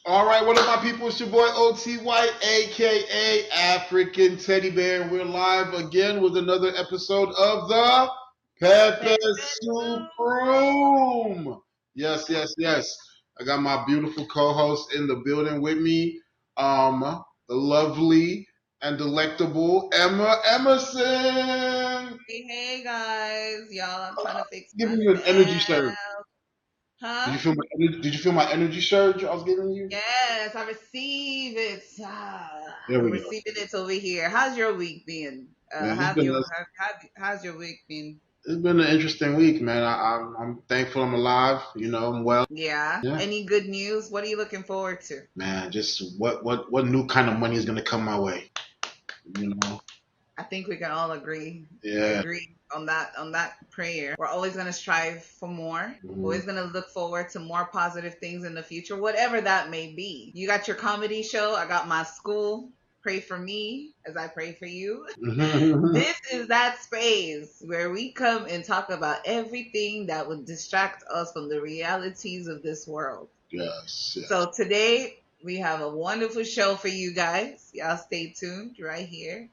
All right, what up, my people? It's your boy OT White, aka African Teddy Bear, and we're live again with another episode of the Pepe Soup Room. Yes. I got my beautiful co-host in the building with me, the lovely and delectable Emma Emerson. Hey guys, y'all, I'm trying to fix Giving my you an energy surge. sound. Did you Huh? feel Did you feel my energy surge I was giving you? Yes, I receive it. There I'm we go. receiving it over here. How's your week been? Man, it's been How's your week been? It's been an interesting week, man. I'm thankful I'm alive. I'm well. Yeah. Yeah, Any good news? What are you looking forward to? man. Just what new kind of money is gonna come my way? You know. I think we can all Yeah. agree on that prayer. We're always going to strive for more. Mhm. Always going to look forward to more positive things in the future, whatever that may be. You got your comedy show. I got my school. Pray for me as I pray for you. This is that space where we come and talk about everything that would distract us from the realities of this world. Yes. So today we have a wonderful show for you guys. Y'all stay tuned right here.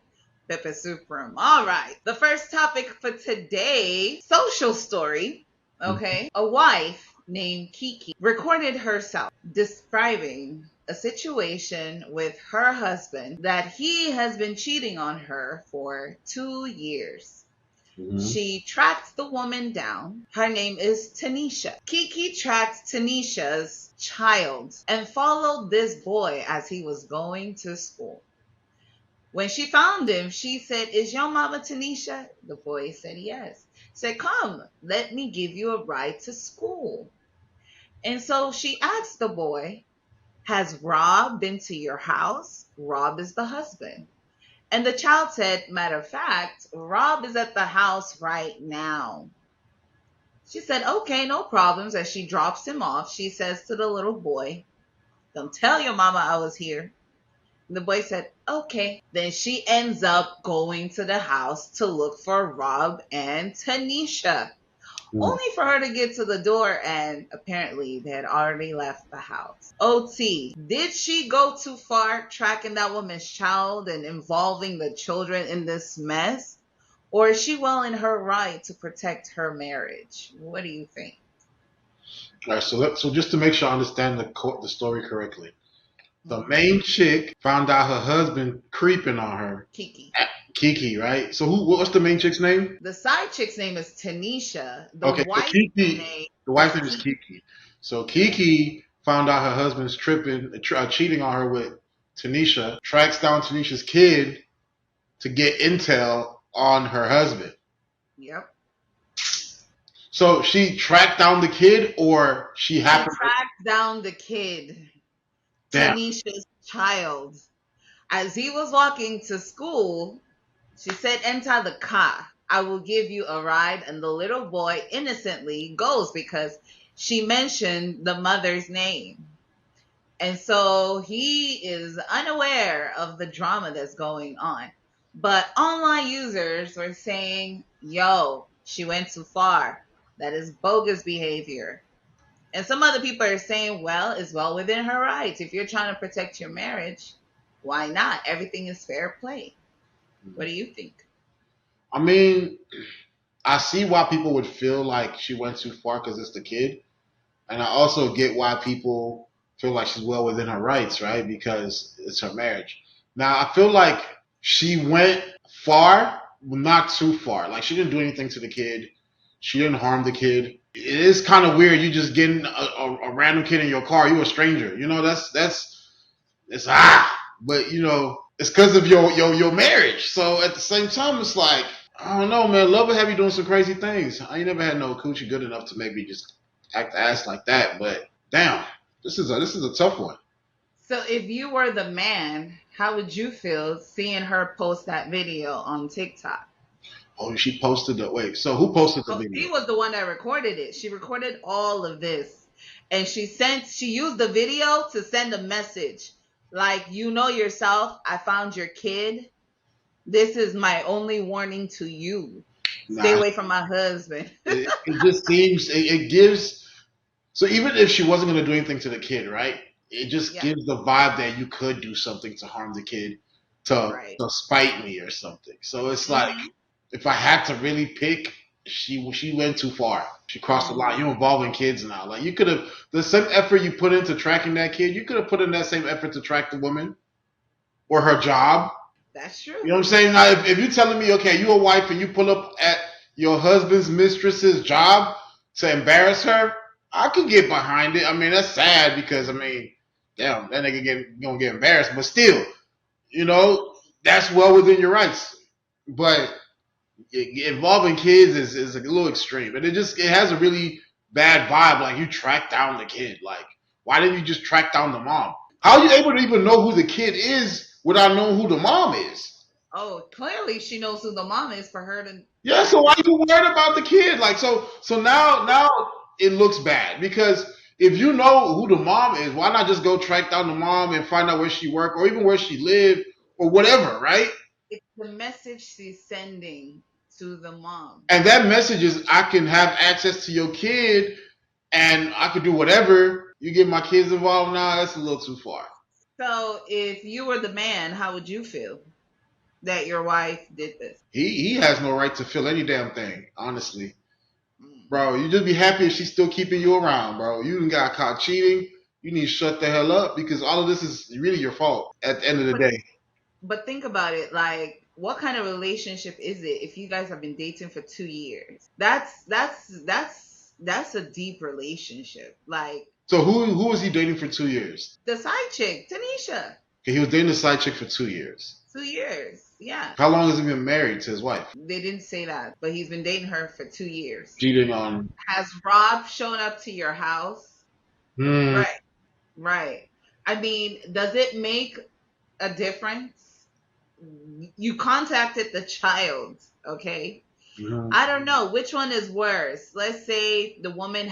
Pepe Soup Room. All right. The first topic for today, social story. Okay. A wife named Kiki recorded herself describing a situation with her husband that he has been cheating on her for 2 years. Mhm. She tracked the woman down. Her name is Tanisha. Kiki tracked Tanisha's child and followed this boy as he was going to school. When she found him, she said, "Is your mama Tanisha?" The boy said, "Yes." Said, "Come, let me give you a ride to school." And so she asked the boy, "Has Rob been to your house?" Rob is the husband. And the child said, "Matter of fact, Rob is at the house right now." She said, "Okay, no problems." As she drops him off, she says to the little boy, "Don't tell your mama I was here." The boy said, "Okay." Then she ends up going to the house to look for Rob and Tanisha, Mhm. only for her to get to the door and apparently they had already left the house. OT, did she go too far tracking that woman's child and involving the children in this mess? Or is she well in her right to protect her marriage? What do you think? All right. So just to make sure I understand the story correctly, the Mhm. main chick found out her husband creeping on her, Kiki. Kiki, right? So what's the main chick's name? The side chick's name is Tanisha. The Okay, so wife's Kiki, name the is wife's name is Kiki. Kiki. So Yeah. Kiki found out her husband's cheating on her with Tanisha, tracks down Tanisha's kid to get intel on her husband. Yep. So she tracked down the kid, or she She happened to. tracked down the kid, Damn. Tanisha's child. As he was walking to school, she said, "Enter the car. I will give you a ride." And the little boy innocently goes because she mentioned the mother's name. And so he is unaware of the drama that's going on. But online users were saying, "Yo, she went too far. That is bogus behavior." And some other people are saying, "Well, it's well within her rights. If you're trying to protect your marriage, why not? Everything is fair play." What do you think? I mean, I see why people would feel like she went too far because it's the kid, and I also get why people feel like she's well within her rights, right? Because it's her marriage. Now, I feel like she went far, but not too far. Like she didn't do anything to the kid. She didn't harm the kid. It is kind of weird. You just getting a random kid in your car. You a stranger. That's it's but it's because of your marriage. So at the same time, it's like I don't know, man. Love will have you doing some crazy things. I ain't never had no coochie good enough to maybe just act ass like that. But damn, this is a tough one. So, if you were the man, how would you feel seeing her post that video on TikTok? Oh, she posted the wait. So who posted the video? She was the one that recorded it. She recorded all of this. And she used the video to send a message like, "You know yourself, I found your kid. This is my only warning to you. Stay Nah, away from my husband." it just seems it gives. So even if she wasn't gonna do anything to the kid, right? it just Yeah. gives the vibe that you could do something to harm the kid, Right. to spite me or something. So it's like Mhm. if I had to really pick, she went too far. She crossed the line. You're Mhm. involving kids now. Like you could have the same effort you put into tracking that kid, you could have put in that same effort to track the woman or her job. That's You know true. what I'm saying? Now, if you're telling me, okay, you a wife and you pull up at your husband's mistress's job to embarrass her, I could get behind it. I mean, that's sad because I mean, damn, that nigga gonna get embarrassed, but still, you know, that's well within your rights. But involving kids is a little extreme, and it has a really bad vibe. Like you track down the kid. Like why didn't you just track down the mom? How are you able to even know who the kid is without knowing who the mom is? Oh, clearly she knows who the mom is for her to Yeah, so track why down. you worried about the kid? Like so now it looks bad because if you know who the mom is, why not just go track down the mom and find out where she worked or even where she lived or whatever, right? It's the message she's sending to the mom. And that message is I can have access to your kid and I could do whatever. You get my kids involved now, that's a little too far. So if you were the man, how would you feel that your wife did this? He has no right to feel any damn thing, honestly. Mm. Bro, you just be happy if she's still keeping you around, bro. You done got caught cheating. You need to shut the hell up because all of this is really your fault at the end of the But day. but think about it, like what kind of relationship is it if you guys have been dating for 2 years? That's a deep relationship. Like So who was he dating for 2 years? the side chick, Tanisha, Okay, he was dating a side chick for 2 years. 2 years. Yeah. How long has he been married to his wife? They didn't say that, but he's been dating her for 2 years. Cheating on. Has Rob shown up to your house? Hmm. Right, right. I mean, does it make a difference? You contacted the child, okay? Mhm. I don't know which one is worse. Let's say the wife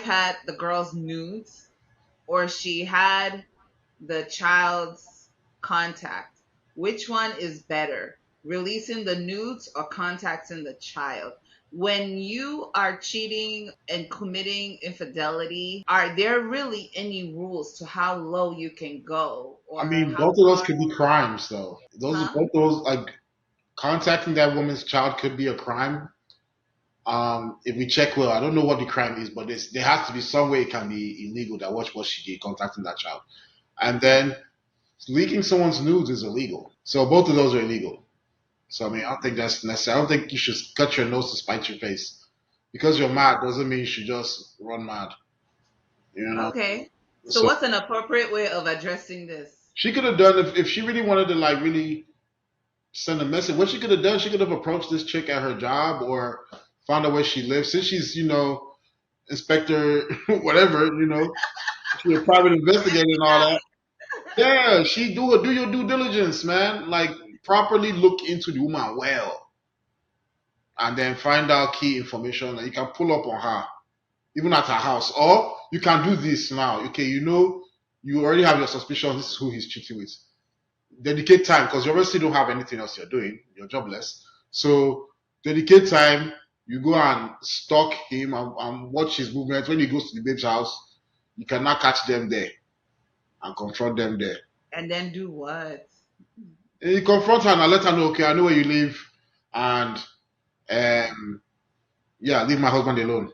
had the girl's nudes, or she had the child's contact. Which one is better? Releasing the nudes or contacting the child? When you are cheating and committing infidelity, are there really any rules to how low you can go I or mean, how both of those far? could be crimes, though. Huh? Both those like contacting that woman's child could be a crime. If we check well, I don't know what the crime is, but there has to be some way it can be illegal that what she did, contacting that child. And then leaking someone's nudes is illegal. So both of those are illegal. So I mean, I don't think that's necessary. I don't think you should cut your nose to spite your face. Because you're mad doesn't mean you should just run mad. You know. Okay. So So what's an appropriate way of addressing this? she could have done if she really wanted to like really send a message. What she could have done, she could have approached this chick at her job or found out where she lives. Since she's inspector whatever, she's a private investigator and all that. Yeah, she do your due diligence, man. Like properly look into the woman well, and then find out key information that you can pull up on her, even at her house. Or you can do this now. Okay, you already have your suspicion. This is who he's cheating with. Dedicate time because you obviously don't have anything else you're doing. You're jobless, so dedicate time. You go and stalk him and watch his movements. When he goes to the babe's house, you cannot catch them there and confront them there. And then do what? And you confront her and let her know, okay, I know where you live, and um, yeah, leave my husband alone.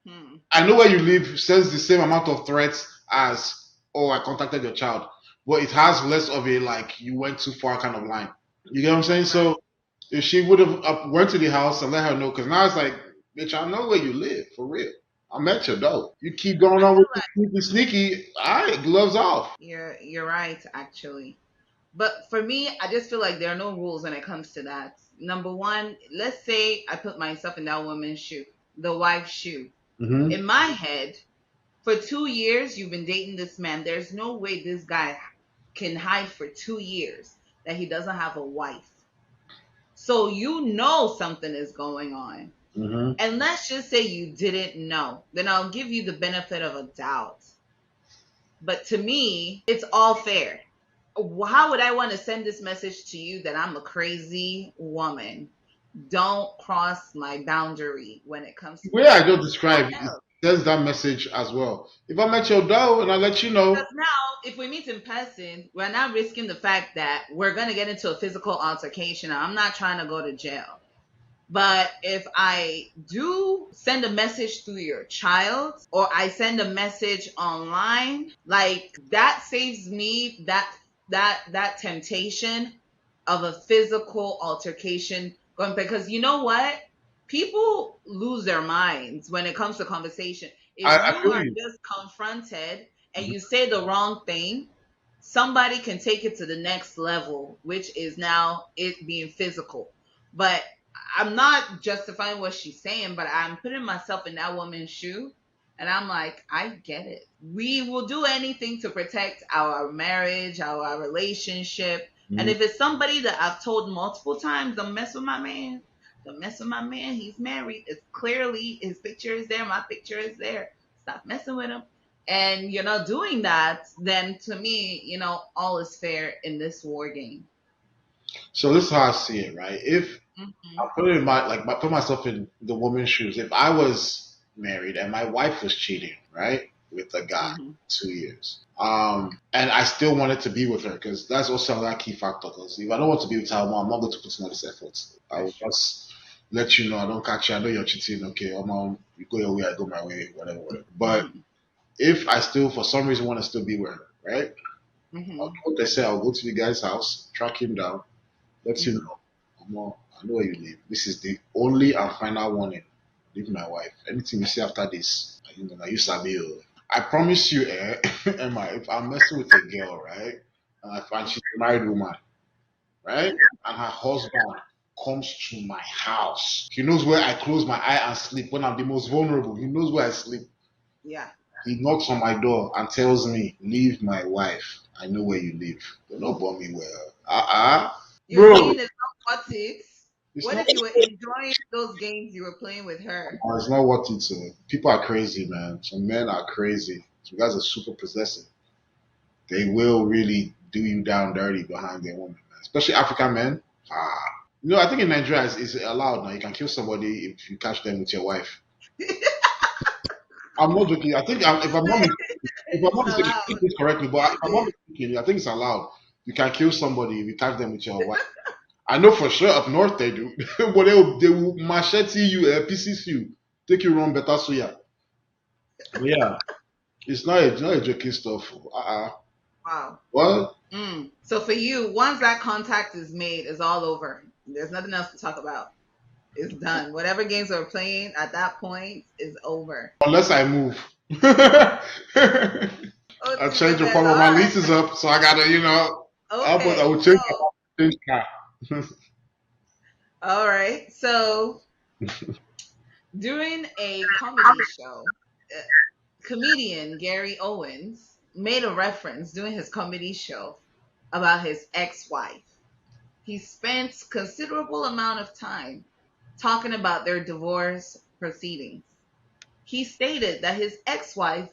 Hmm. I know where you live sends the same amount of threats as, oh, I contacted your child, but it has less of a like you went too far kind of line. You get what I'm saying? Right. So if she would have went to the house and let her know, because now it's like, bitch, I know where you live for real. I'm at your door. You keep going I on feel with the sneaky. All right, gloves off. you're right, actually. But for me, I just feel like there are no rules when it comes to that. Number one, let's say I put myself in that woman's shoe, the wife's shoe. Hmm. In my head, for 2 years, you've been dating this man. There's no way this guy can hide for 2 years that he doesn't have a wife. So you know something is going on. Hmm. And let's just say you didn't know. Then I'll give you the benefit of a doubt. But to me, it's all fair. How would I want to send this message to you that I'm a crazy woman? Don't cross my boundary when it comes to The way I dating. just described, No. sends that message as well. If I met your dog and I let you Because know, now, if we meet in person, we're not risking the fact that we're going to get into a physical altercation. I'm not trying to go to jail. But if I do send a message through your child or I send a message online, like that saves me that temptation of a physical altercation going, because you know what? People lose their minds when it comes to conversation. If I you feel are you. just confronted and Mhm. you say the wrong thing, somebody can take it to the next level, which is now it being physical. But I'm not justifying what she's saying, but I'm putting myself in that woman's shoe. And I'm like, I get it. We will do anything to protect our marriage, our relationship. And Mhm. if it's somebody that I've told multiple times, don't mess with my man. Don't mess with my man. He's married. It's clearly his picture is there. My picture is there. Stop messing with him. And you're not doing that, then to me, all is fair in this war game. So this is how I see it, right? If I Hmm. put it in put myself in the woman's shoes. If I was married and my wife was cheating, right, with a guy, Hmm. 2 years, and I still wanted to be with her, because that's also another key factor. Because if I don't want to be with her, I'm not going to put in all this effort. I will That's true. just let you know I don't catch you. I know you're cheating. Okay, you go your way, I go my way, whatever, whatever. But Hmm. if I still, for some reason, want to still be with her, right? I'll do Hmm. what they say. I'll go to the guy's house, track him down, let him Hmm. know. Omo, I know where you live. This is the only and final warning. Leave my wife. Anything you say after this, you sabi o. I promise you, Emma, if I'm messing with a girl, right, and she's a married woman, right, and her husband comes to my house, he knows where I close my eye and sleep when I'm the most vulnerable. He knows where I sleep. Yeah. He knocks on my door and tells me, "Leave my wife. I know where you live." Don't know about me well. You're Bro. saying it's not worth it. It's What not. if you were enjoying those games you were playing with her? It's not worth it. People are crazy, man. Some men are crazy. Some guys are super possessive. They will really do you down dirty behind their woman, man. Especially African men. Ah. I think in Nigeria it's allowed now. You can kill somebody if you catch them with your wife. I'm not joking. I think if I'm It's not mistaken, allowed. please correct me, but if I'm not mistaken, I think it's allowed. You can kill somebody if you catch them with your wife. I know for sure up north they do, but they will machete you, pieces you, take you run better suya. But yeah, it's not a joking stuff. Wow. What? So for you, once that contact is made, it's all over. There's nothing else to talk about. It's done. Whatever games we're playing at that point is over. Unless I move. I Oh, to change the goodness. problem. All My right. lease is up, so I gotta, I Okay. would change car. All right. So during a comedy show, uh, comedian Gary Owens made a reference during his comedy show about his ex-wife. He spent considerable amount of time talking about their divorce proceedings. He stated that his ex-wife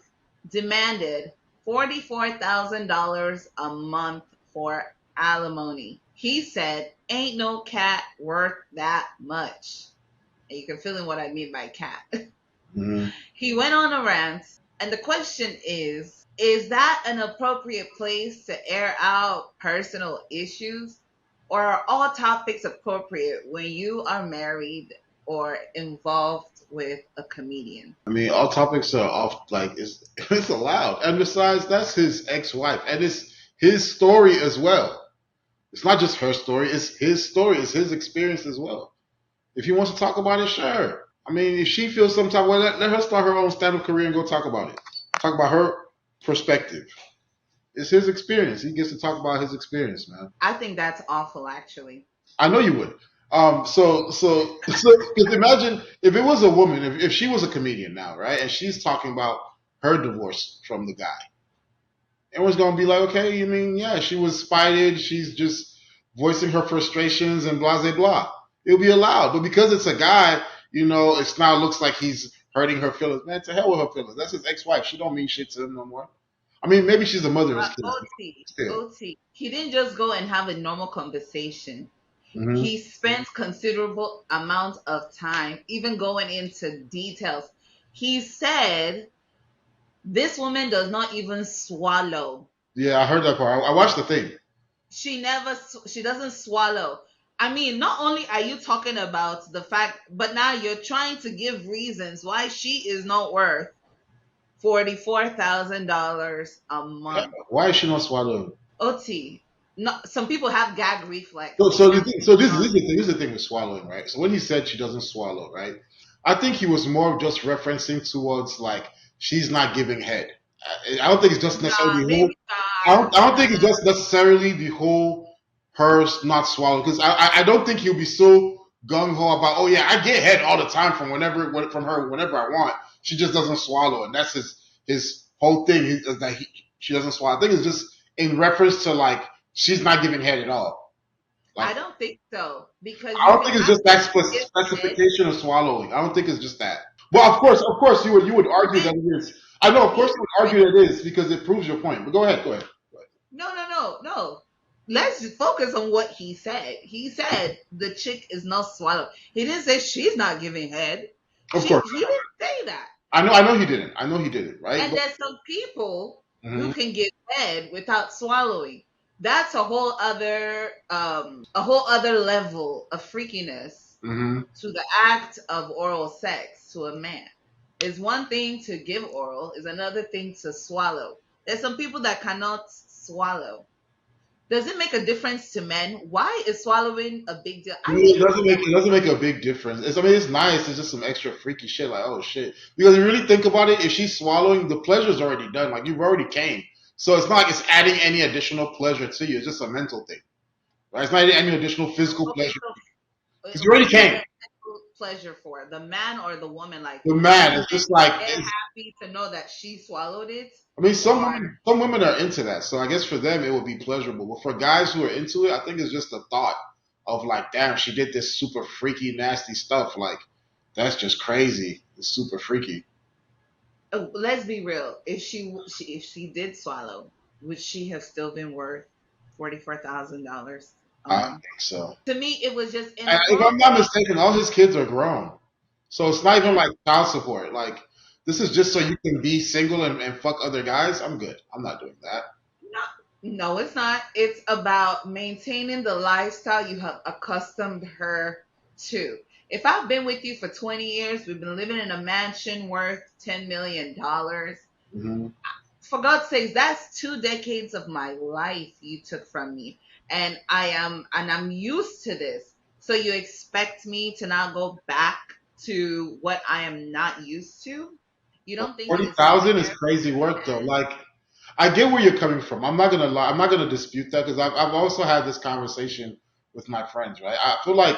demanded $44,000 a month for alimony. He said, "Ain't no cat worth that much." And you can fill in what I mean by cat. Mm-hmm. He went on a rant, and the question is that an appropriate place to air out personal issues? Or are all topics appropriate when you are married or involved with a comedian? I mean, all topics are off. Like it's allowed, and besides, that's his ex-wife, and it's his story as well. It's not just her story; it's his story. It's his experience as well. If he wants to talk about it, sure. I mean, if she feels some type of way, let her start her own stand-up career and go talk about it. Talk about her perspective. It's his experience. He gets to talk about his experience, man. I think that's awful, actually. I know you would. So, because imagine if it was a woman, if she was a comedian now, right, and she's talking about her divorce from the guy, everyone's gonna be like, okay, you mean, yeah, she was spited, she's just voicing her frustrations and blah blah blah. It'll be allowed, but because it's a guy, it's now looks like he's hurting her feelings. Man, to hell with her feelings. That's his ex-wife. She don't mean shit to him no more. I mean, maybe she's the mother of his But kids. OT, Still. OT, he didn't just go and have a normal conversation. Hmm. He spent considerable amount of time even going into details. He said this woman does not even swallow. Yeah, I heard that part. I watched the thing. She doesn't swallow. I mean, not only are you talking about the fact, but now you're trying to give reasons why she is not worth $44,000 a month. Why is she not swallowing? OT. No, some people have gag So, reflex. They so, the can't. thing, so this is the thing with swallowing, right? So when he said she doesn't swallow, right? I think he was more just referencing towards like she's not giving head. I don't think it's just necessarily Nah, the whole. maybe I don't think it's just necessarily the whole hers not swallowing because I don't think he'll be so gung ho about oh yeah I get head all the time from her whenever I want. She just doesn't swallow, and that's his whole thing is that she doesn't swallow. I think it's just in reference to like she's not giving head at all. Like I don't think so because I you don't can think it's just that actually give head. specification of swallowing. I don't think it's just that. Well, of course, you would argue that it is. I know, of course, He you would argue that it is because it proves your point. But go ahead, go ahead. No, no, no, no. Let's just focus on what he said. He said the chick is not swallowed. He didn't say she's not giving head. Of course, He didn't say that. I know he didn't. I know he didn't. Right? And there's some people who Mhm, can give head without swallowing. That's a whole other level of freakiness mhm. to the act of oral sex to a man. It's one thing to give oral, is another thing to swallow. There's some people that cannot swallow. Does it make a difference to men? Why is swallowing a big deal? I It didn't doesn't know make that. it doesn't make a big difference. I mean, it's nice. It's just some extra freaky shit. Like, oh shit. Because if you really think about it, if she's swallowing, the pleasure's already done. Like you've already came. So it's not like it's adding any additional pleasure to you. It's just a mental thing, right? It's not any additional physical Okay, pleasure because so you already who is came. the mental pleasure for? The man or the woman? Like The the man woman is just like get happy to know that she swallowed it, I mean, or some women are into that, so I guess for them it would be pleasurable. But for guys who are into it, I think it's just the thought of like, damn, she did this super freaky, nasty stuff. Like, that's just crazy. It's super freaky. let's be real. If she did swallow, would she have still been worth $44,000 a I think month? so. To me, it was just And if I'm not inappropriate. mistaken, all his kids are grown, so it's not even Yeah. like child support. Like, this is just so you can be single and fuck other guys. I'm good. I'm not doing that. No, no, it's not. It's about maintaining the lifestyle you have accustomed her to. If I've been with you for 20 years, we've been living in a mansion worth $10 million. Hmm. For God's sakes, that's 2 decades of my life you took from me. And I'm used to this. So you expect me to now go back to what I am not used to? You don't think Forty it's thousand is fair crazy for work a though. man? Like I get where you're coming from. I'm not gonna lie. I'm not gonna dispute that because I've also had this conversation with my friends. Right. I feel like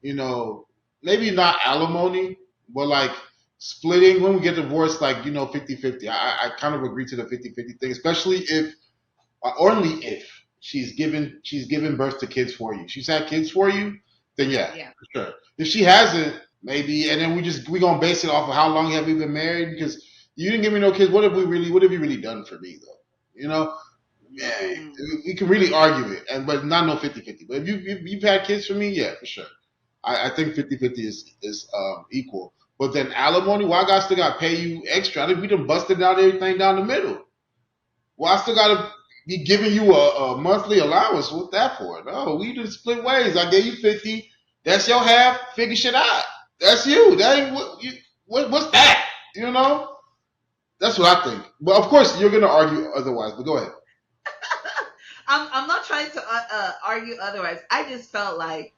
maybe not alimony, but like splitting when we get divorced, like 50-50. I kind of agree to the 50-50 thing, especially if only if she's given birth to kids for you. She's had kids for you, then yeah, Yeah. for sure. If she hasn't, maybe, and then we gonna base it off of how long have we been married because you didn't give me no kids. What have you really done for me though? You know, yeah, Mm. we can really argue it, but not no 50-50. But if you've had kids for me, yeah, for sure. I think 50-50 is equal. But then alimony, why I still got to pay you extra? I think we done busted out everything down the middle. Well, I still got to be giving you a monthly allowance. What's that for? No, we just split ways. I gave you 50. That's your half. Figure shit out. That's you. That ain't what's that? You know? That's what I think. But of course, you're gonna argue otherwise. But go ahead. I'm not trying to argue otherwise. I just felt like,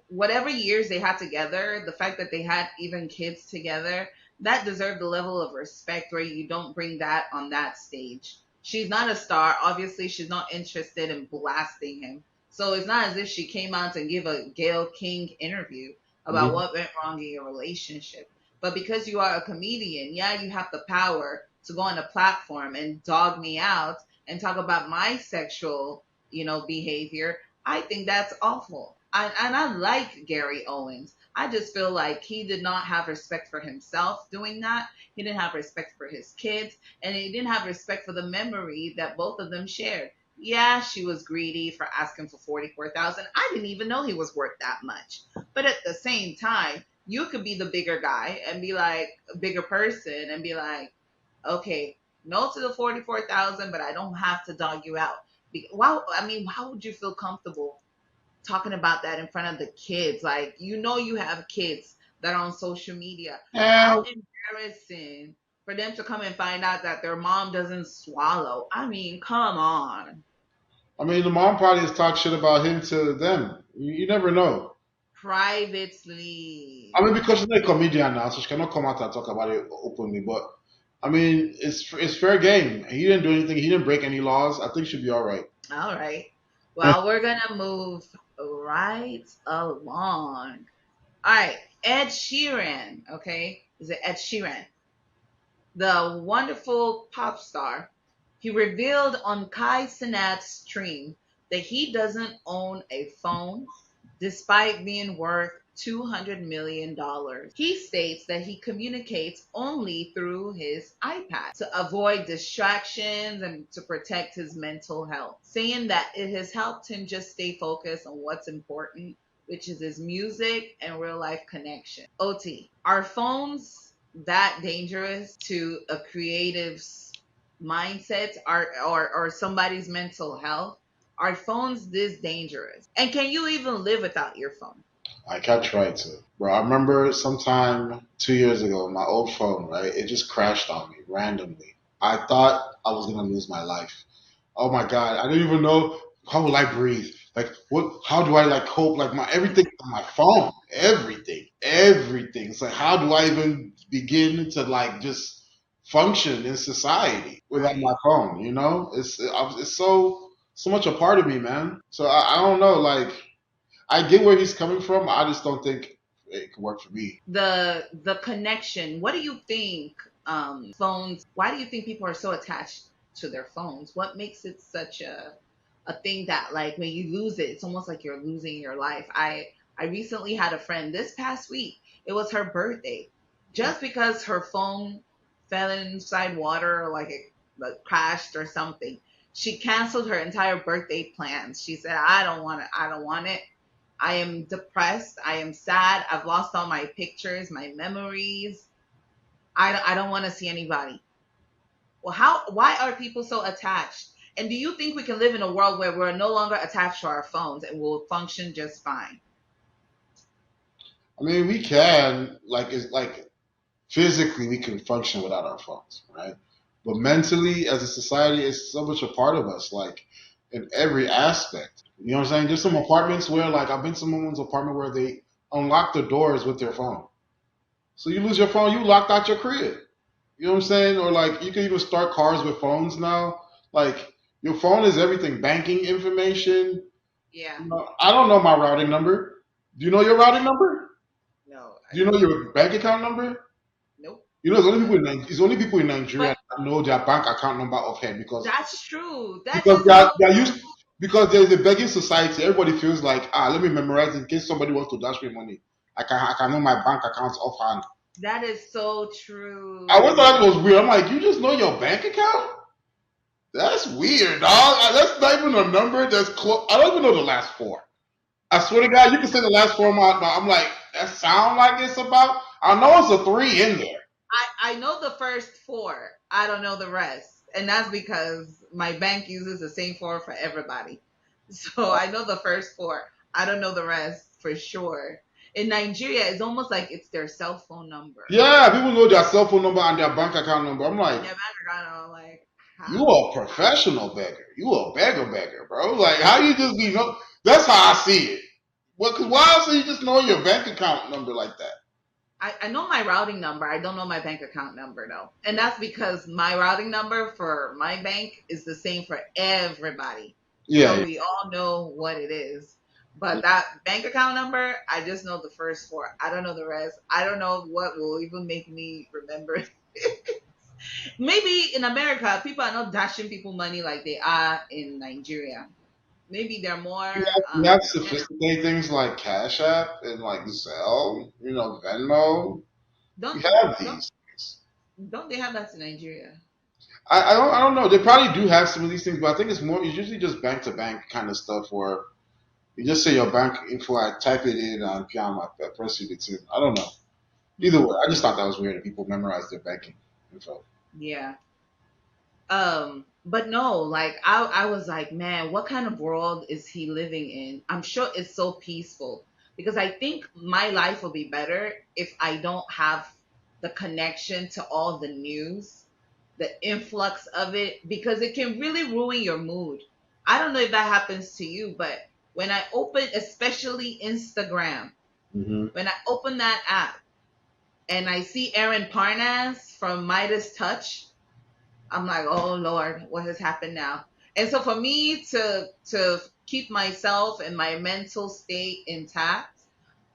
whatever years they had together, the fact that they had even kids together, that deserved a level of respect where you don't bring that on that stage. She's not a star. Obviously, she's not interested in blasting him. So it's not as if she came out and gave a Gail King interview about Mhm. what went wrong in your relationship. But because you are a comedian, yeah, you have the power to go on a platform and dog me out and talk about my sexual, behavior. I think that's awful. And I like Gary Owens. I just feel like he did not have respect for himself doing that. He didn't have respect for his kids, and he didn't have respect for the memory that both of them shared. Yeah, she was greedy for asking for 44,000. I didn't even know he was worth that much. But at the same time, You could be the bigger guy and be like a bigger person and be like, okay, no to the 44,000, but I don't have to dog you out. Why? I mean, how would you feel comfortable talking about that in front of the kids? Like, you have kids that are on social media. How And embarrassing for them to come and find out that their mom doesn't swallow. I mean, come on. I mean, the mom probably has talked shit about him to them. You never know. I Privately. mean, because she's not a comedian now, so she cannot come out and talk about it openly. But I mean, it's fair game. He didn't do anything. He didn't break any laws. I think she'll be all right. All right. Well, we're going to move right along. All right. Ed Sheeran. Okay. Is it Ed Sheeran? The wonderful pop star, he revealed on Kai Cenat's stream that he doesn't own a phone despite being worth $200 million. He states that he communicates only through his iPad to avoid distractions and to protect his mental health, saying that it has helped him just stay focused on what's important, which is his music and real life connection. OT, are phones that dangerous to a creative's mindset or somebody's mental health? Are phones this dangerous? And can you even live without your phone? I can't try to, bro. I remember sometime 2 years ago, my old phone, right? It just crashed on me randomly. I thought I was gonna lose my life. Oh my god, I didn't even know how will I breathe. Like what? How do I like cope? Like my everything on my phone, everything. It's like how do I even begin to like just function in society without my Right. phone? You know, it's so much a part of me, man. So I don't know, like. I get where he's coming from. I just don't think it could work for me. The connection. What do you think? Phones. Why do you think people are so attached to their phones? What makes it such a thing that like when you lose it, it's almost like you're losing your life. I recently had a friend this past week. It was her birthday. Just because her phone fell inside water or like it like crashed or something, she canceled her entire birthday plans. She said, "I don't want it. I don't want it. I am depressed. I am sad. I've lost all my pictures, my memories. I don't want to see anybody." Well, why are people so attached? And do you think we can live in a world where we're no longer attached to our phones and will function just fine? I mean, we can like it's like physically we can function without our phones, right? But mentally, as a society, it's so much a part of us, like in every aspect. You know what I'm saying? There's some apartments where, like, I've been to someone's apartment where they unlock the doors with their phone. So you lose your phone, you locked out your crib. You know what I'm saying? Or like you can even start cars with phones now. Like your phone is everything, banking information. Yeah. I don't know my routing number. Do you know your routing number? No, Do I you know don't. your bank account number? Nope. You know, But It's only people in Nigeria but that know their bank account number offhand that's true. That because is so they are used true. because there's a begging society. Everybody feels like let me memorize it in case somebody wants to dash me money. I can know my bank accounts offhand. That is so I always true. thought it was weird. I'm like, you just know your bank account? That's weird, dog. That's not even a number that's close. I don't even know the last four. I swear to God, you can say the last four of I'm like, that sound like it's about. I know it's a three in there. I know the first four. I don't know the rest. And that's because my bank uses the same four for everybody. So I know the first four. I don't know the rest for sure. In Nigeria, it's almost like it's their cell phone number. Yeah, people know their cell phone number and their bank account number. I'm like, And their bank account, I'm like, you how? a professional beggar. You a beggar, bro. Like, how you just be no? That's how I see it. Well, cause why else do you just know your bank account number like that? I know my routing number. I don't know my bank account number though. And that's because my routing number for my bank is the same for everybody. Yeah, So yeah. we all know what it is. But that bank account number, I just know the first four. I don't know the rest. I don't know what will even make me remember. Maybe in America, people are not dashing people money like they are in Nigeria. Maybe they're more We have generous. sophisticated things like Cash App and like Zelle, Venmo. We Don't have don't these things. don't they have that in Nigeria? I don't know. They probably do have some of these things, but I think it's usually just bank to bank kind of stuff or You just say your bank info, I type it in and I press it in. I don't know. Either way, Hmm. I just thought that was weird that people memorize their banking info. Yeah. But no, like I was like, man, what kind of world is he living in? I'm sure it's so peaceful because I think my life will be better if I don't have the connection to all the news, the influx of it, because it can really ruin your mood. I don't know if that happens to you, but when I open, especially Instagram, Hmm. when I open that app and I see Aaron Parnas from Midas Touch, I'm like, oh Lord, what has happened now? And so for me to keep myself and my mental state intact,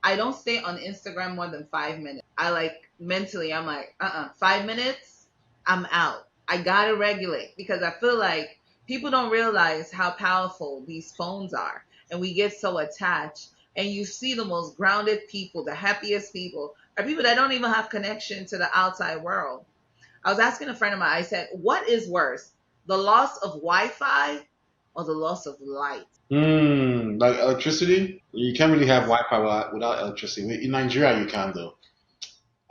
I don't stay on Instagram more than 5 minutes. I like mentally, I'm like, 5 minutes, I'm out. I gotta regulate because I feel like people don't realize how powerful these phones are, and we get so attached. And you see the most grounded people, the happiest people, are people that don't even have connection to the outside world. I was asking a friend of mine, I said, what is worse, the loss of Wi Fi or the loss of light? Like electricity, you can't really have Wi-Fi without electricity. In Nigeria, you can though.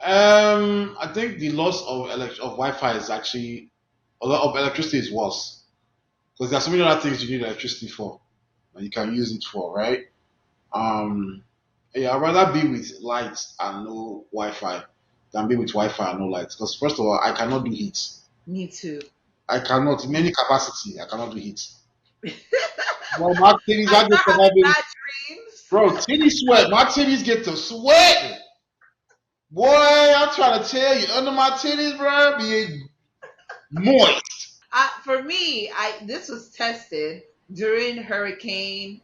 I think the loss of of Wi-Fi is actually a lot of electricity is worse because there's so many other things you need electricity for, and you can use it for, right? Um, yeah, I'd rather be with lights and no Wi-Fi than be with Wi-Fi and no lights. Because first of all, I cannot do heat. Me too. I cannot, in any Me. capacity, I cannot do heat. Well, my titties, I I get start to having having, bad dreams. bro, titty sweat. My titties get to sweat. Boy, I'm trying to tell you, under my titties, bro, be moist. For me, I this was tested during Hurricane.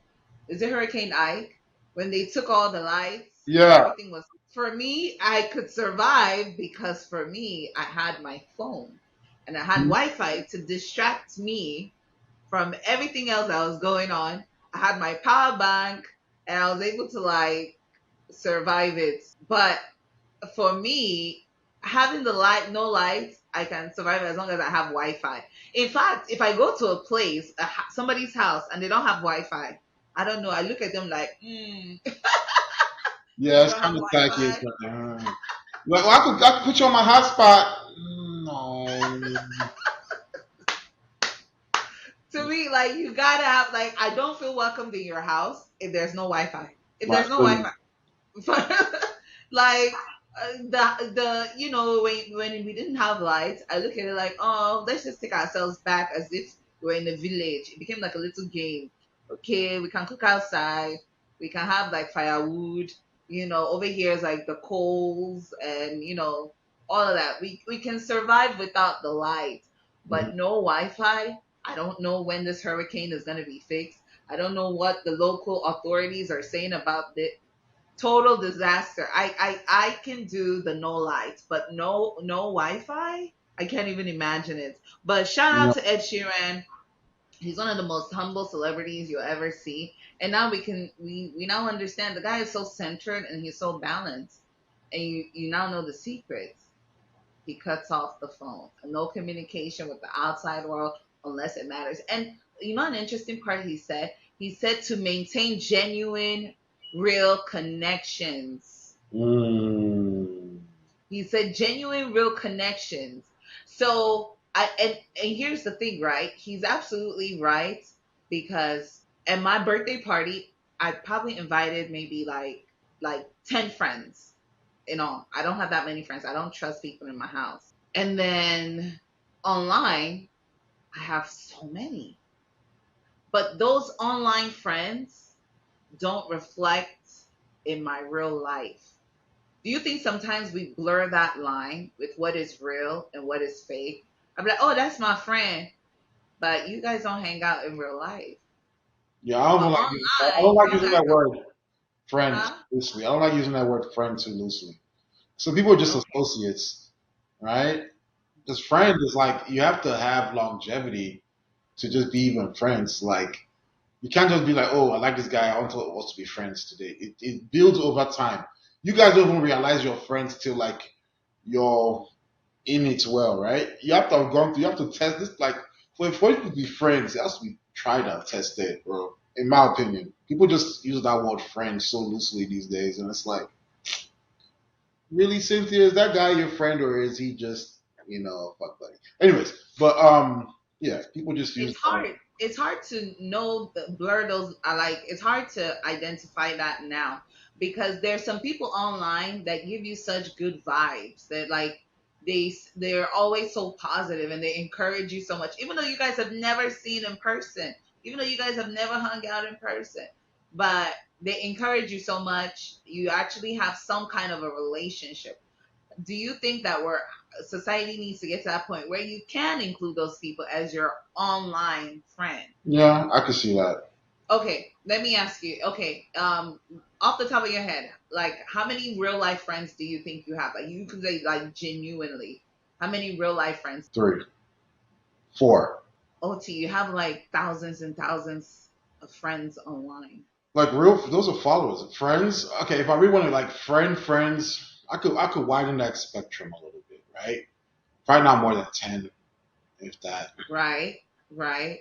Is it Hurricane Ike? When they took all the lights and Yeah. everything was. For me, I could survive because for me, I had my phone and I had Wi-Fi to distract me from everything else that was going on. I had my power bank and I was able to like survive it. But for me, having the light, no light, I can survive as long as I have Wi-Fi. In fact, if I go to a place, somebody's house, and they don't have Wi-Fi, I don't know. I look at them like, Yeah, you it's don't have kind of tacky. It's Wi-Fi. like, well, I could put you on my hotspot. No. To me, like you gotta have like I don't feel welcomed in your house if there's no Wi-Fi. If My there's no feeling. Wi-Fi, like the when we didn't have lights, I look at it like, oh, let's just take ourselves back as if we're in a village. It became like a little game. Okay, we can cook outside, we can have like firewood, over here is like the coals and all of that. We can survive without the light, Mhm. but no Wi-Fi. I don't know when this hurricane is going to be fixed. I don't know what the local authorities are saying about it. Total disaster. I can do the no lights, but no Wi-Fi. I can't even imagine it. But shout Yeah. out to Ed Sheeran. He's one of the most humble celebrities you'll ever see. And now we now understand the guy is so centered and he's so balanced. And you now know the secrets. He cuts off the phone. No communication with the outside world unless it matters. And an interesting part he said to maintain genuine, real connections. Mm. He said genuine, real connections. So and here's the thing, right? He's absolutely right because at my birthday party, I probably invited maybe like 10 friends in all. I don't have that many friends. I don't trust people in my house. And then online, I have so many. But those online friends don't reflect in my real life. Do you think sometimes we blur that line with what is real and what is fake? I'm like, oh, that's my friend, but you guys don't hang out in real life. Yeah, I But don't like I online, don't like you using guys that word friend huh? loosely. I don't like using that word friend too loosely. So people are just Okay. associates, right? Because friend is like you have to have longevity to just be even friends. Like you can't just be like, oh, I like this guy. I want to us to be friends today. It builds over time. You guys don't even realize you're friends till like you're in it well, right? You have to test this. Like for you to be friends, it has to be tried and tested, bro. in my opinion. People just use that word friend so loosely these days, and it's like, really, Cynthia, is that guy your friend or is he just, a fuck buddy? Anyways, but yeah, people just use It's hard. It's hard to know blur those. I like. It's hard to identify that now because there's some people online that give you such good vibes that like they're always so positive and they encourage you so much, even though you guys have never seen in person, even though you guys have never hung out in person, but they encourage you so much. You actually have some kind of a relationship. Do you think that society needs to get to that point where you can include those people as your online friend? Yeah, I can see that. Okay, let me ask you. Okay, off the top of your head, like how many real life friends do you think you have? Like you could say like genuinely, how many real life friends? 3, 4. OT, you have like thousands and thousands of friends online. Like real, those are followers, friends. Okay, if I really want to like friends, I could widen that spectrum a little bit, right? Probably not more than 10, if that. Right, right.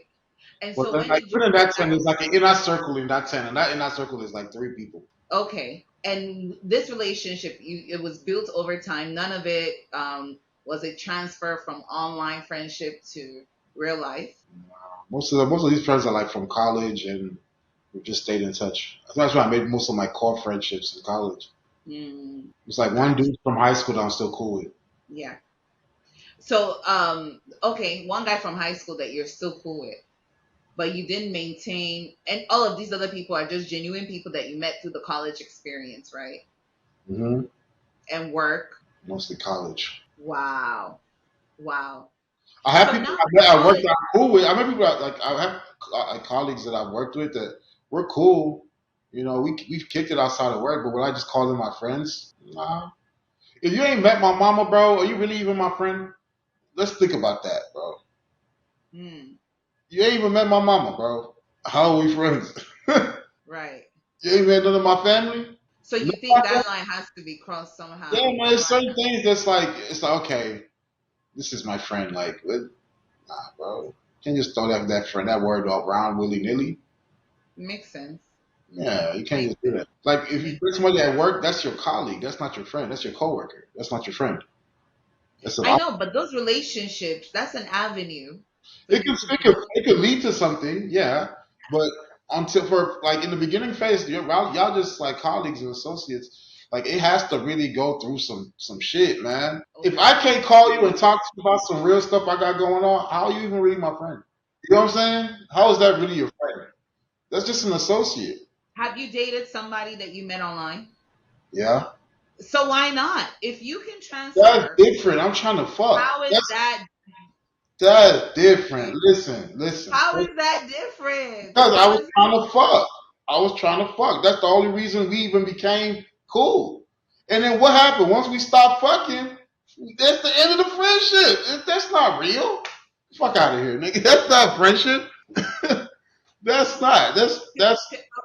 And But so then when like did you within that start? 10 is like an inner circle in that 10, and that inner circle is like 3 people. Okay. And this relationship, it was built over time. None of it was a transfer from online friendship to real life. Most of these friends are like from college, and we just stayed in touch. That's why I made most of my core friendships in college. Mm, It's like one gotcha. dude from high school that I'm still cool with. Yeah. So, okay, one guy from high school that you're still cool with, but you didn't maintain, and all of these other people are just genuine people that you met through the college experience, right? Hmm. And work. Mostly college. Wow. Wow. I have So people now I with met at work college, that I'm cool with. I met people that, like I have colleagues that I've worked with that we're cool. We've kicked it outside of work, but when I just call them my friends, nah. If you ain't met my mama, bro, are you really even my friend? Let's think about that, bro. hmm, You ain't even met my mama, bro. How are we friends? right. You ain't met none of my family. So You know you think my family? that line has to be crossed Yeah, somehow, man. There's right? certain things that's like it's like okay, this is my friend. Like, nah, bro. You can't just throw that word around willy nilly. Makes sense. Yeah, you can't Makes just do sense. that. Like if you Makes bring sense. somebody at work, that's your colleague. That's not your friend. That's your coworker. That's not your friend. That's an I know, but those relationships, that's an avenue for it you could to it could build. it could lead to something, yeah. But until for like in the beginning phase, y'all just like colleagues and associates. Like it has to really go through some shit, man. If I Okay. can't call you and talk to you about some real stuff I got going on, how are you even really my friend? You know what I'm saying? How is that really your friend? That's just an associate. Have you dated somebody that you met online? Yeah. So why not? If you can That's transfer, different. I'm trying to fuck. how is that That's different. Listen. how is that different? Because I How was is trying to fuck. I was trying to fuck. That's the only reason we even became cool. And then what happened? Once we stopped fucking, that's the end of the friendship. That's not real. Fuck out of here, nigga. That's not friendship. That's not. That's.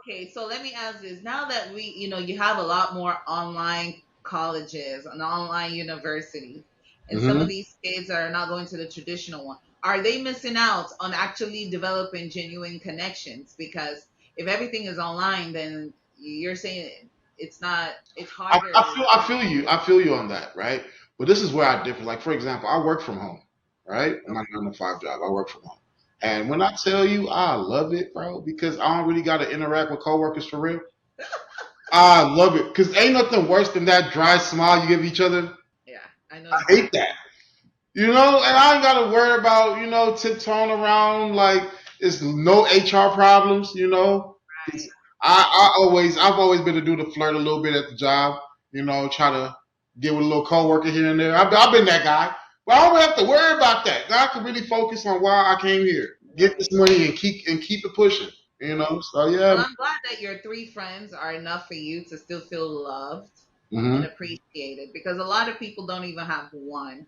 okay, so let me ask this. Now that you have a lot more online colleges and online universities, and some of Hmm. these kids are not going to the traditional one, are they missing out on actually developing genuine connections? Because if everything is online, then you're saying it's harder. I feel you. I feel you on that, right? But this is where I differ. Like for example, I work from home, right? My Okay. 9 to 5 job. I work from home. And when I tell you I love it, bro, because I don't really got to interact with coworkers for real. I love it because ain't nothing worse than that dry smile you give each other. Yeah, I know I hate exactly. that. And I ain't got to worry about, tiptoeing around like it's no HR problems, you know. 'Cause I've always been to do the flirt a little bit at the job, try to get with a little coworker here and there. I've been that guy, but I don't have to worry about that. I can really focus on why I came here, get this Right. money, and keep it pushing. So Well, yeah. I'm glad that your three friends are enough for you to still feel loved and Hmm. appreciated because a lot of people don't even have one.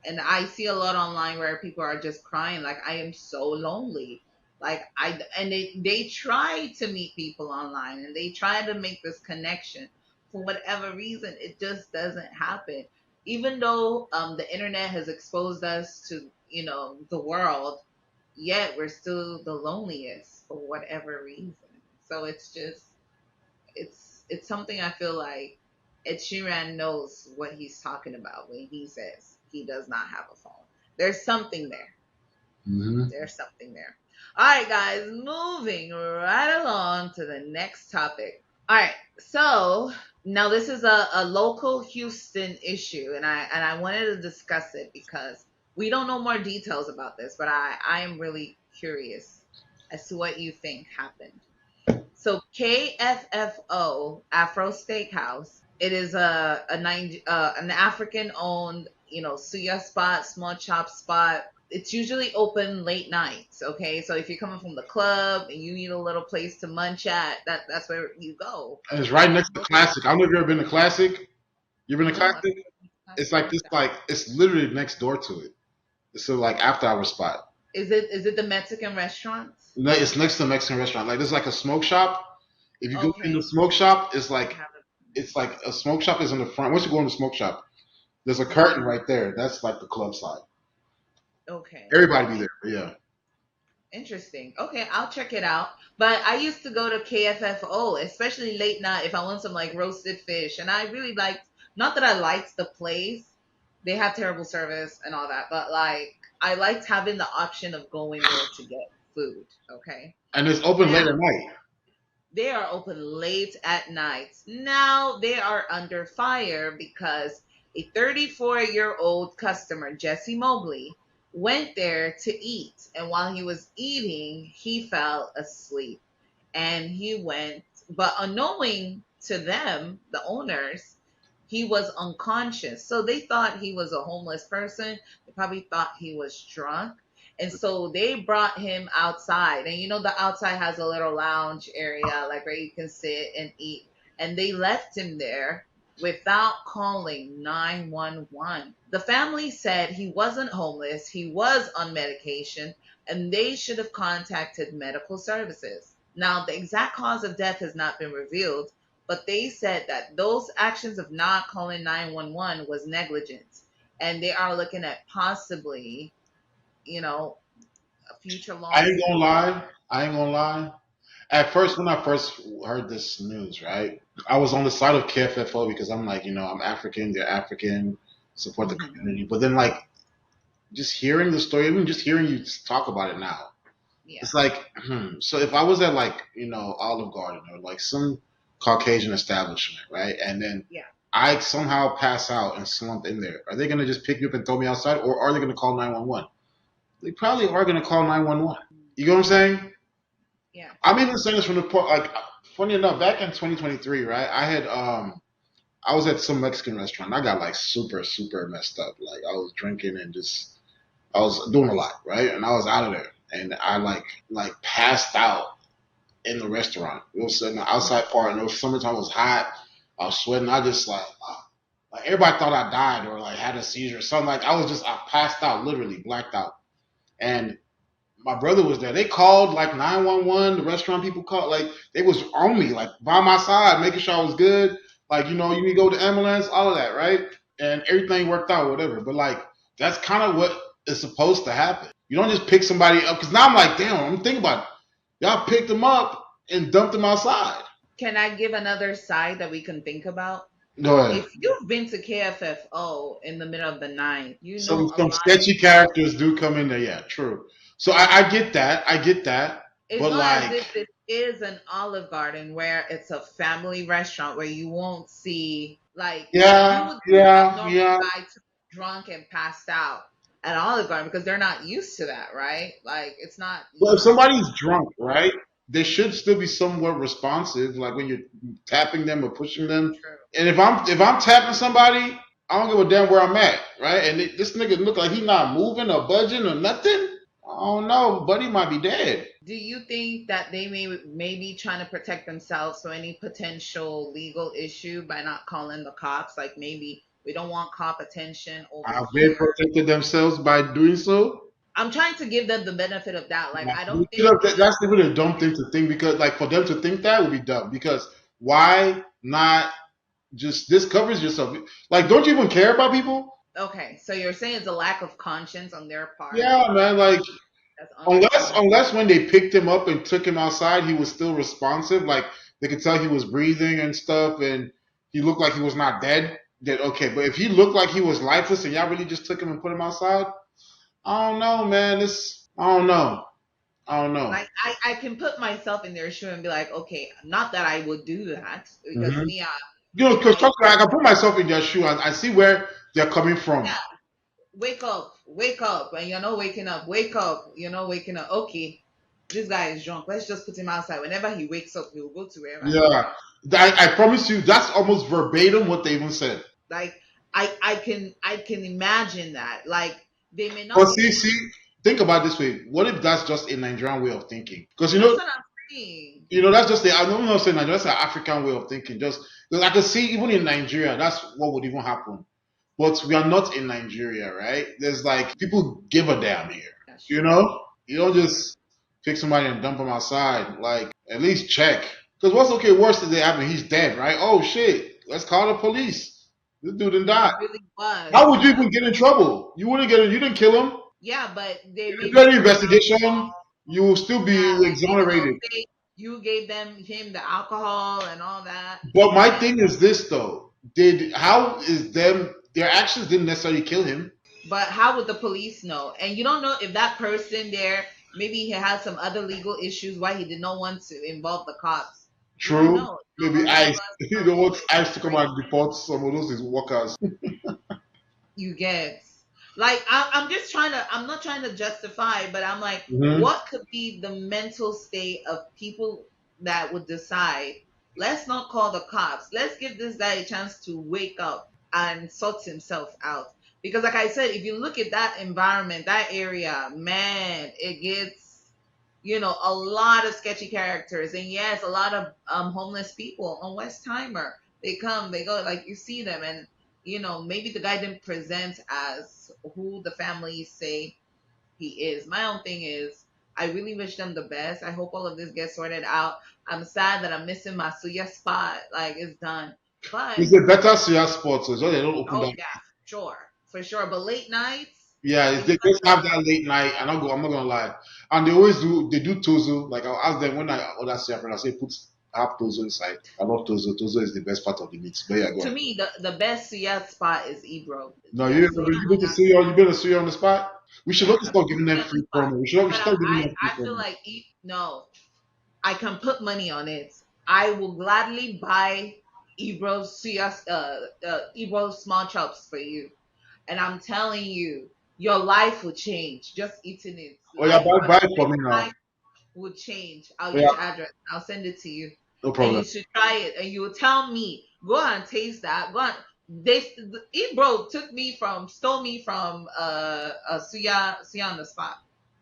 And I see a lot online where people are just crying like I am so lonely. Like they try to meet people online and they try to make this connection. For whatever reason, it just doesn't happen. Even though the internet has exposed us to, the world, yet we're still the loneliest. for whatever reason. So it's something I feel like Ed Sheeran knows what he's talking about when he says he does not have a phone. There's something there. Hmm. There's something there. All right, guys, moving right along to the next topic. All right, so now this is a local Houston issue, and I wanted to discuss it because we don't know more details about this, but I am really curious as to what you think happened. So KFFO Afro Steakhouse, it is an African owned, suya spot, small chop spot. It's usually open late nights. Okay, so if you're coming from the club and you need a little place to munch at, that's where you go. And it's right next to Afro Classic. I don't know if you've ever been to Classic. You been to No, I Classic? It's like where's this, that? like it's literally next door to it. It's a like after hour spot. Is it the Mexican restaurants? It's next to a Mexican restaurant. Like there's like a smoke shop. If you go in the Okay, smoke shop, I haven't. it's like a smoke shop is in the front. Once you go in the smoke shop, there's a Mhm. curtain right there. That's like the club side. Okay, Everybody be okay. there. But yeah. Interesting. Okay, I'll check it out. But I used to go to KFFO, especially late night if I want some like roasted fish. And I really liked, not that I liked the place, they have terrible service and all that, but like I liked having the option of going there to get food. Okay. And it's open late Now, at night. they are open late at night. Now they are under fire because a 34-year-old customer, Jesse Mobley, went there to eat. And while he was eating, he fell asleep. And he went, but unknowing to them, the owners, he was unconscious. So they thought he was a homeless person. They probably thought he was drunk. And so they brought him outside. And the outside has a little lounge area, like where you can sit and eat. And they left him there without calling 911. The family said he wasn't homeless, he was on medication, and they should have contacted medical services. Now, the exact cause of death has not been revealed, but they said that those actions of not calling 911 was negligence. And they are looking at possibly, you know, a future I ain't lawsuit. gonna lie. I ain't gonna lie. At first, when I first heard this news, right, I was on the side of KFFO because I'm like, I'm African, they're African, support the Hmm. community. But then, like, just hearing the story, even just hearing you talk about it now, Yeah, it's like, so if I was at like, Olive Garden or like some Caucasian establishment, right, and then yeah. I somehow pass out and slump in there, are they gonna just pick me up and throw me outside, or are they gonna call 911? They probably are gonna call 911. You know what I'm saying? Yeah. I'm even saying this from the point, like, funny enough, back in 2023, right? I was at some Mexican restaurant. I got like super, super messed up. Like I was drinking and just, I was doing a lot, right? And I was out of there, and I like passed out in the restaurant. It was in the outside part, and it was summertime. It was hot. I was sweating. I just like everybody thought I died or like had a seizure or something. Like I passed out, literally blacked out, and my brother was there. They called like 911. The restaurant people called. Like they was on me, like by my side, making sure I was good. Like you need to go to ambulance, all of that, right? And everything worked out, whatever. But like that's kind of what is supposed to happen. You don't just pick somebody up because now I'm like, damn. I'm thinking about it. Y'all picked them up and dumped them outside. Can I give another side that we can think about? Go ahead. If you've been to KFFO in the middle of the night, a Some lot of sketchy characters do come in there. Yeah, true. So I get that. I get that. it's But not as like, if it is an Olive Garden where it's a family restaurant where you won't see, like, you yeah, would see a yeah, normal yeah. guy drunk and passed out at Olive Garden because they're not used to that, right? Like it's not Well, if normal. somebody's drunk, right, they should still be somewhat responsive, like when you're tapping them or pushing them. True. And if I'm tapping somebody, I don't give a damn where I'm at, right? And this nigga look like he not moving or budging or nothing. I don't know, buddy might be dead. Do you think that they may be trying to protect themselves from any potential legal issue by not calling the cops? Like maybe we don't want cop attention over Have they here. protected themselves by doing so? I'm trying to give them the benefit of that. Like I don't You think know, that's really a dumb thing to think because, like, for them to think that would be dumb. Because why not just this covers yourself? Like, don't you even care about people? okay, so you're saying it's a lack of conscience on their part. Yeah, man. Like, That's unbelievable. Unless when they picked him up and took him outside, he was still responsive. Like they could tell he was breathing and stuff, and he looked like he was not dead. Then okay, but if he looked like he was lifeless and y'all really just took him and put him outside, I don't know, man. I don't know. I don't know. Like I can put myself in their shoe and be like, okay, not that I would do that because Hmm. me, You know, if because I I can put myself in their shoe. I see where they're coming from. yeah, wake up, and you're not waking up. Wake up, you're not waking up. Okay, this guy is drunk. Let's just put him outside. Whenever he wakes up, he'll go to wherever I'm Yeah, going. I promise you, that's almost verbatim what they even said. Like I can imagine that. Like they may But not even. think about it this way. What if that's just a Nigerian way of thinking? Because That's what I'm saying. that's just I don't know, say Nigeria, that's an African way of thinking. Just because I can see even in Nigeria, that's what would even happen. But we are not in Nigeria, right? There's like people give a damn here. That's You true. know, you don't just pick somebody and dump them outside. Like at least check. Because what's okay worse than they happen? He's dead, right? Oh shit, let's call the police. This dude didn't die. He really How was. would you even get in trouble? You wouldn't get. You didn't kill him. Yeah, but they If you maybe do any put an investigation, you will still yeah, be like maybe they'll exonerated. say you gave him the alcohol and all that. But my And thing is this though: did how is them their actions didn't necessarily kill him? but how would the police know? And you don't know if that person there maybe he had some other legal issues why he did not want to involve the cops. You don't True. know. Maybe None of ICE. us You know don't who want is ICE to come and operating. deport some of those his workers. You get like I'm just trying to. I'm not trying to justify, but I'm like, Hmm. what could be the mental state of people that would decide? Let's not call the cops. Let's give this guy a chance to wake up and sort himself out. Because, like I said, if you look at that environment, that area, man, it gets a lot of sketchy characters, and yes, a lot of homeless people on Westheimer. They come, they go, like you see them, and maybe the guy didn't present as who the families say he is. My own thing is, I really wish them the best. I hope all of this gets sorted out. I'm sad that I'm missing my Suya spot. Like it's done. But It's a better Suya spot, so it's why they don't open oh that. yeah, sure, for sure. But late nights, Yeah, even they just at have that late night, and I'm not gonna lie. And they always do. They do tozo. Like I'll ask them when I order Suya, and I say put half tozo inside. I love tozo. Tozo is the best part of the meat. But yeah, go to ahead. me, the best Suya spot is Ebro. No, Their Suya you on been to that Suya. spot. You been to Suya on the spot. We should Yeah, look to I've start been to giving them Suya on the free spot. promo. We But should start giving them free I feel promo. like no, I can put money on it. I will gladly buy Ebro's small chops for you. And I'm telling you, your life will change. Just eating it. Oh yeah, Life for buy the it for me now. life will change. I'll Oh, use yeah, your address. I'll send it to you. no And you problem. should try it. And you will tell me, go and taste that. Go on. Ebro stole me from a Suya on the spot.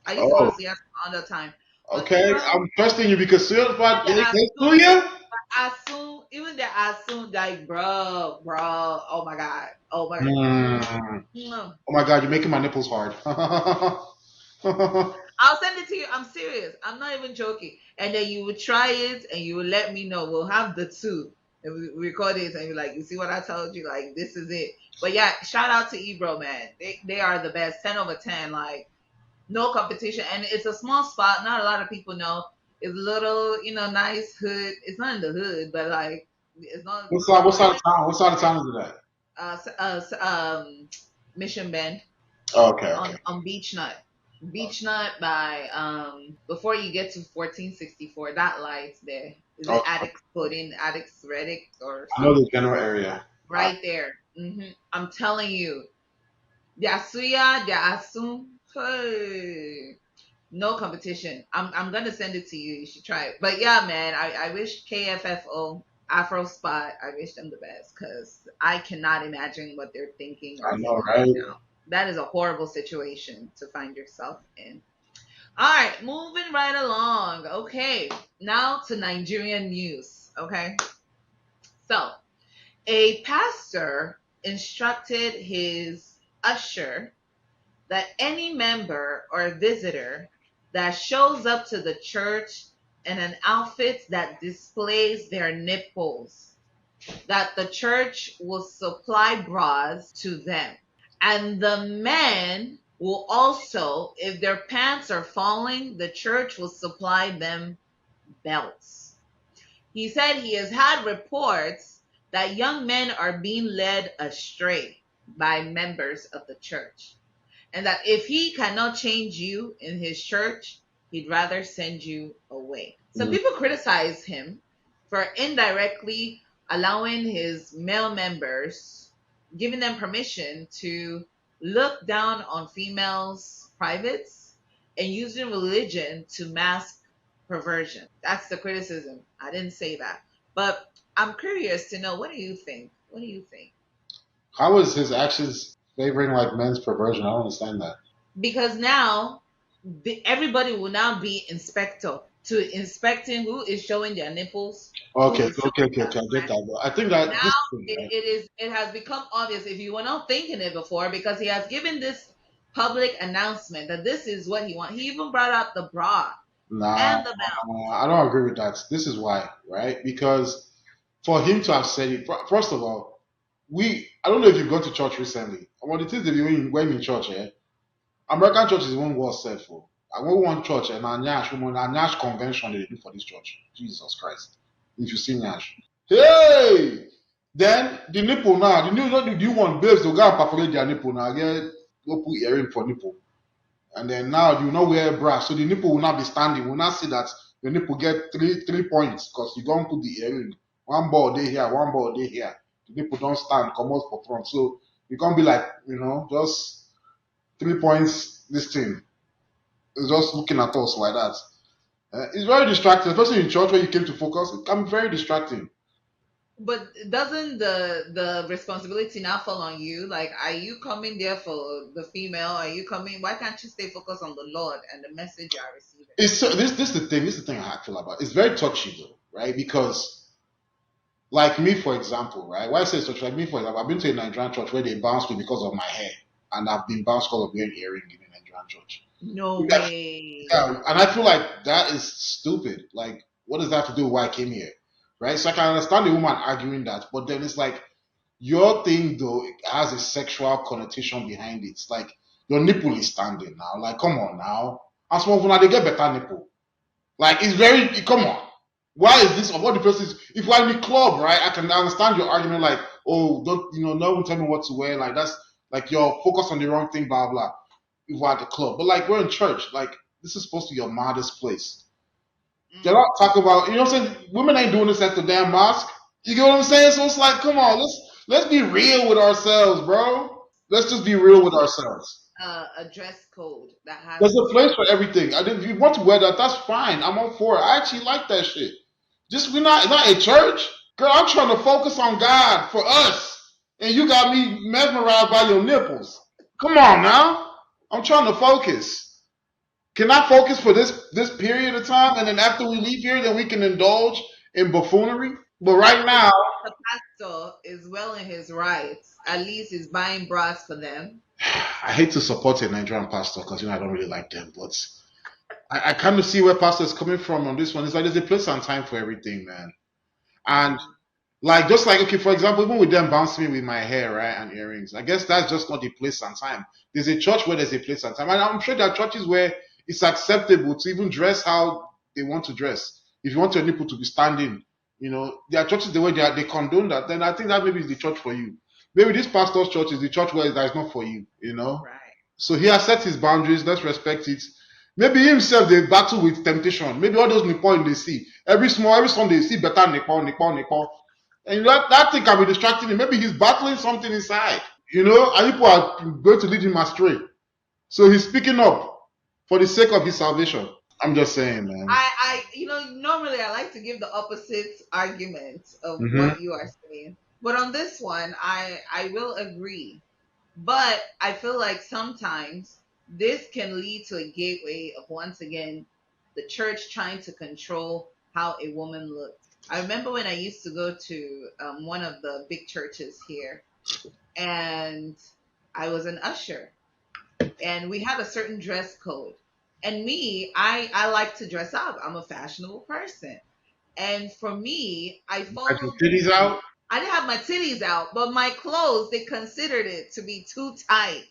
I used to go to Oh, Suya all the time. But okay. Ebro, I'm trusting you because Suya even spot the it is Asun, Suya. even the Asun, like bro, oh my god, oh my god. Mm. Oh my God, you're making my nipples hard. I'll send it to you. I'm serious. I'm not even joking. And then you will try it and you will let me know. We'll have the two. And we record it and you're like, you see what I told you? Like, this is it. But yeah, shout out to Ebro, man. They are the best. 10 over 10. Like, no competition. And it's a small spot. Not a lot of people know. It's little, nice hood. It's not in the hood, but like, it's not, What side it's of town? What side of town is it at? Mission Bend Okay, okay. on Beach Nut. Beach Nut by before you get to 1464, that light there. Is it Okay. Addicts Pudding, Addicts Reddick or I know something? the general area. Right there. I'm telling you. The Asuya, the Asun, hey, no competition. I'm gonna send it to you. You should try it. But yeah, man, I wish KFFO Afro Spot. I wish them the best because I cannot imagine what they're thinking or I know, feeling right right? now. That is a horrible situation to find yourself in. All right, moving right along. Okay, now to Nigerian news. Okay, so a pastor instructed his usher that any member or visitor that shows up to the church in an outfit that displays their nipples, that the church will supply bras to them. And the men will also, if their pants are falling, the church will supply them belts. He said he has had reports that young men are being led astray by members of the church, and that if he cannot change you in his church, he'd rather send you away. Some Mm. people criticize him for indirectly allowing his male members, giving them permission to look down on females' privates and using religion to mask perversion. That's the criticism. I didn't say that. But I'm curious to know, what do you think? What do you think? How is his actions favoring like men's perversion? I don't understand that. Because now everybody will now be inspector to inspecting who is showing their nipples, who Okay, is showing okay, okay, their okay. I get breasts. that. But I think that Now this thing, right? it has become obvious if you were not thinking it before, because he has given this public announcement that this is what he wants. He even brought up the bra Nah, and the belt. I don't agree with that. This is why, right? Because for him to have said it, first of all, I don't know if you've gone to church recently. One of the things that you when in church, American church is one word set for. I went one church and a Nash convention they do for this church. Jesus Christ. If you see Nash. Hey! Then the nipple now, the new one babes to go and perforate their nipple now. Get go put earring for nipple. And then now you know wear bra. So the nipple will not be standing. We'll not see that the nipple get three points because you don't put the earring. One ball day here, one ball day here. The nipple don't stand, come out for front. So you can't be like, just 3 points this thing. It's just looking at us like that. It's very distracting, especially in church where you came to focus. It can be very distracting. But doesn't the responsibility now fall on you? Like, are you coming there for the female? Are you coming? Why can't you stay focused on the Lord and the message you are receiving? It's so, this is the thing. This is the thing I feel about. It's very touchy though, right? Because like me, for example, right? Why I say such like me, for example, I've been to a Nigerian church where they bounced me because of my hair, and I've been bounced because of wearing earring in a Nigerian church. No Yeah, way. yeah, and I feel like that is stupid. Like, what does that have to do with why I came here, right? So I can understand the woman arguing that, but then it's like your thing though it has a sexual connotation behind it. It's like your nipple is standing now. Like, come on now. As small now they get better nipple. Like it's very come on. Why is this of all the places? If we're in the club, right? I can understand your argument, like, oh, don't no one tell me what to wear. Like that's like you're focused on the wrong thing, blah blah. If we're at the club, but like we're in church, like this is supposed to be your modest place. They're Mm. not talking about, you know what I'm saying? Women ain't doing this at the damn mosque. You get what I'm saying? So it's like, come on, let's be real with ourselves, bro. Let's just be real with ourselves. A dress code that has There's a place for everything. And if you want to wear that, that's fine. I'm all for it. I actually like that shit. Just we're not a church. Girl, I'm trying to focus on God for us. And you got me mesmerized by your nipples. Come on now. I'm trying to focus. Can I focus for this period of time, and then after we leave here, then we can indulge in buffoonery? But at right least now, the pastor is well in his rights. At least he's buying bras for them. I hate to support a Nigerian pastor because I don't really like them, but I kind of see where pastor is coming from on this one. It's like there's a place and time for everything, man. And Mm. like just like okay, for example, even with them bouncing me with my hair, right, and earrings, I guess that's just not the place and time. There's a church where there's a place and time, and I'm sure there are churches where it's acceptable to even dress how they want to dress. If you want your nipple to be standing, there are churches the way they condone that. Then I think that maybe is the church for you. Maybe this pastor's church is the church where that is not for you. Right. So he has set his boundaries. Let's respect it. Maybe himself they battle with temptation. Maybe all those Nepal they see every Sunday they see better Nepal, and that thing can be distracting him. Maybe he's battling something inside. And people are going to lead him astray. So he's speaking up for the sake of his salvation. I'm just saying, man. Normally I like to give the opposite argument of Hmm. what you are saying, but on this one, I will agree. But I feel like sometimes this can lead to a gateway of, once again, the church trying to control how a woman looks. I remember when I used to go to one of the big churches here, and I was an usher, and we had a certain dress code. And me, I like to dress up. I'm a fashionable person. And for me, I Got your followed titties out. I didn't have my titties out, but my clothes, they considered it to be too tight.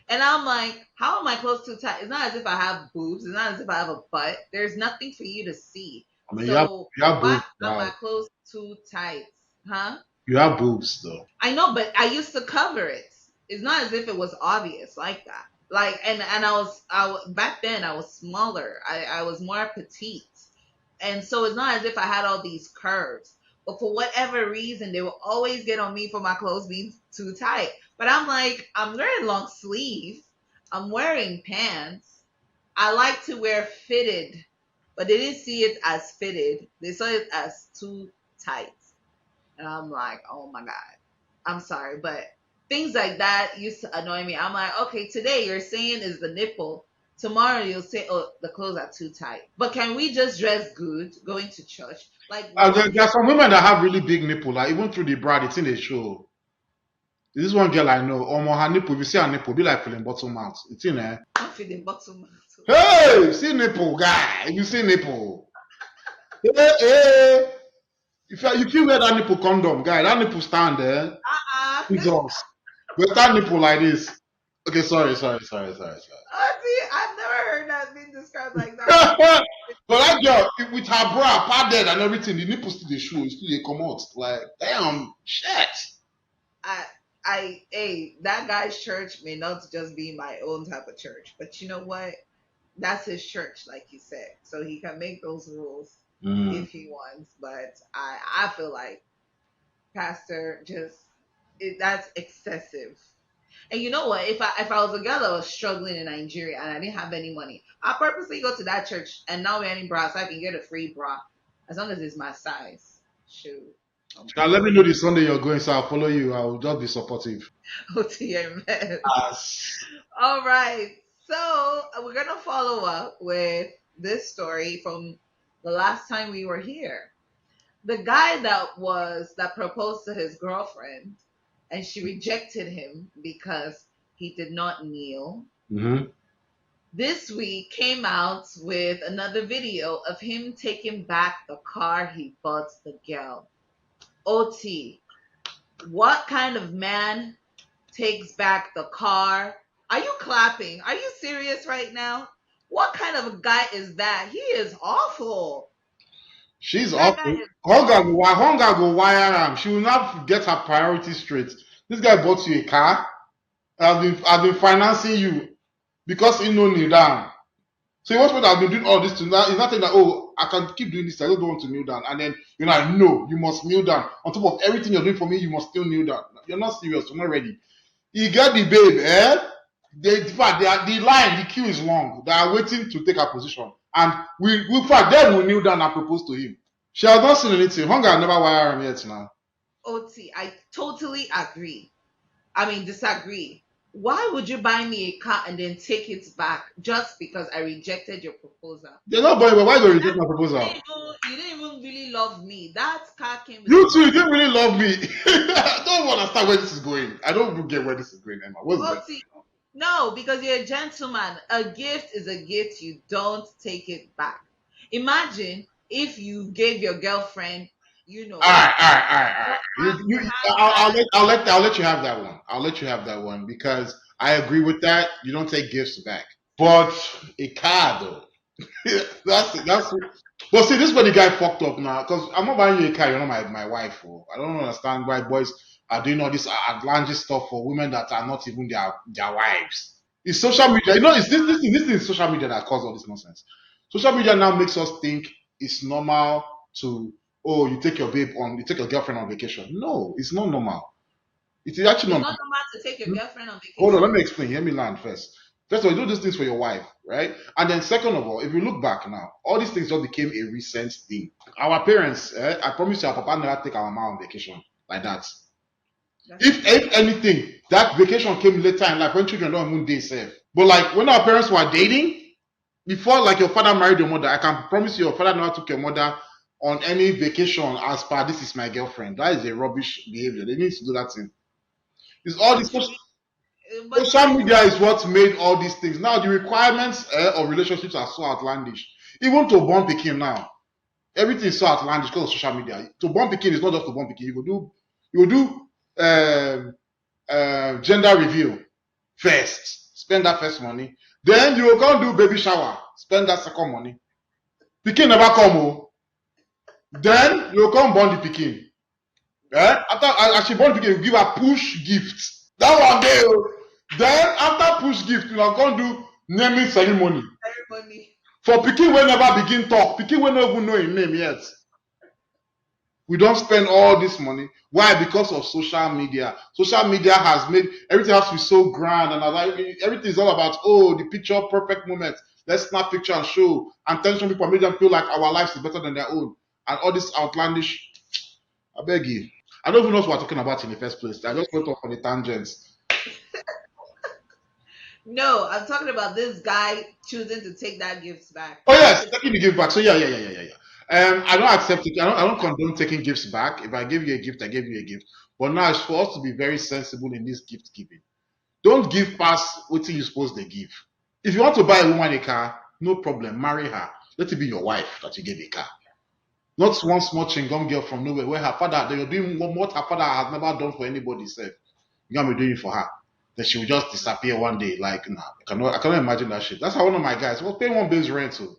And I'm like, how are my clothes too tight? It's not as if I have boobs. It's not as if I have a butt. There's nothing for you to see. I mean, So you have why boobs, are my wow. clothes too tight? Huh? You have boobs though. I know, but I used to cover it. It's not as if it was obvious like that. Like, and back then I was smaller. I was more petite, and so it's not as if I had all these curves. But for whatever reason, they will always get on me for my clothes being too tight. But I'm like, I'm wearing long sleeve. I'm wearing pants. I like to wear fitted, but they didn't see it as fitted. They saw it as too tight. And I'm like, oh my God. I'm sorry, but things like that used to annoy me. I'm like, okay, today you're saying is the nipple. Tomorrow you'll say, oh, the clothes are too tight. But can we just dress good going to church? Like, what There can are some women that have really big nipple, like even through the bra, it's in the show. This one girl I know, her nipple, if you see her nipple, be like filling bottom out. It's in there. I feel the bottom? Hey, see nipple, guy. If you see nipple. Hey, hey. If you feel wear that nipple condom, guy, that nipple stand there. Jesus. With that nipple like this. Okay, sorry. Oh, see, I've never heard that being described like that. But that girl, with her bra padded and everything, the nipple still they show, it still they come out. Like, damn, shit. Hey, that guy's church may not just be my own type of church, but you know what? That's his church, like you said. So he can make those rules if he wants. But I feel like Pastor that's excessive. And you know what? If I was a girl that was struggling in Nigeria and I didn't have any money, I purposely go to that church and not wear any bra so I can get a free bra as long as it's my size. Shoot. Now let me know the Sunday you're going, so I'll follow you. I'll just be supportive. OTMS. Yes. All right. So we're gonna follow up with this story from the last time we were here. The guy that proposed to his girlfriend and she rejected him because he did not kneel. Mm-hmm. This week came out with another video of him taking back the car he bought the girl. OT, what kind of man takes back the car? Are you clapping? Are you serious right now? What kind of a guy is that? He is awful. She's That guy awful. is Hunger go wire am. She will not get her priorities straight. This guy bought you a car. I've been financing you because he no kneel down. So he was what I've been doing all this to now. It's not saying that I can keep doing this. I don't want to kneel down. And then you're like, no, you must kneel down. On top of everything you're doing for me, you must still kneel down. You're not serious. You're not ready. You get the babe, eh? In fact, the line, the queue is long. They are waiting to take her position. And in fact, they will kneel down and propose to him. She has not seen anything. Hunger never wire him yet now. OT. I totally agree. I mean, disagree. Why would you buy me a car and then take it back just because I rejected your proposal? They're not buying, but why don't you reject my proposal? You didn't even really love me. That car came with You too, you didn't really love me. I don't understand where this is going. I don't even get where this is going, Emma. What's that? OT. No, because you're a gentleman. A gift is a gift. You don't take it back. Imagine if you gave your girlfriend, All right. you have I'll let you have that one. I'll let you have that one because I agree with that. You don't take gifts back, but a car though. that's. But see, this is where the guy fucked up now. Because I'm not buying you a car. You're not my wife. Oh. I don't understand why boys are doing all this outlandish stuff for women that are not even their wives. It's social media. It's this is social media that caused all this nonsense. Social media now makes us think it's normal to you take you take your girlfriend on vacation. No, it's not normal. It is actually it's not not normal. normal to take your girlfriend on Hold on, let vacation. me explain. Hear me land first. First of all, you do these things for your wife, right? And then second of all, if you look back now, all these things just became a recent thing. Our parents, I promise you, our papa never take our mom on vacation like that. If anything, that vacation came later in life when children don't even day safe. But like when our parents were dating, before like your father married your mother, I can promise you your father never took your mother on any vacation as per this is my girlfriend. That is a rubbish behavior. They need to do that thing. It's all this But social media is what made all these things. Now the requirements of relationships are so outlandish. Even to born Pekin now, everything is so outlandish because of social media. To born Pekin is not just to born Pekin. You will do gender reveal first spend that first money. Then you will come do baby shower, spend that second money. Pikin never come. Oh. Then you will come born the pikin. Eh? After as she born the pikin, you give her push gift. That one day. Oh. Then after push gift, you will come do naming ceremony. For pikin wey never begin talk, pikin wey no even know him name yet. We don't spend all this money. Why? Because of social media. Social media has made everything has to be so grand, and everything is all about the picture perfect moment. Let's snap picture and show and tension people, make them feel like our lives is better than their own, and all this outlandish. I beg you. I don't even know what we're talking about in the first place. I just went off on the tangents. No, I'm talking about this guy choosing to take that gift back. Oh yes, taking the gift back. So yeah. I don't accept it. I don't condone taking gifts back. If I give you a gift, I give you a gift. But now it's for us to be very sensible in this gift giving. Don't give past what you're supposed to give. If you want to buy a woman a car, no problem. Marry her. Let it be your wife that you give a car. Not one small chingum girl from nowhere where her father, they were doing what her father has never done for anybody. Said, you're gonna be doing it for her. Then she will just disappear one day. Like, nah, I cannot imagine that shit. That's how one of my guys was paying one bill's rent. So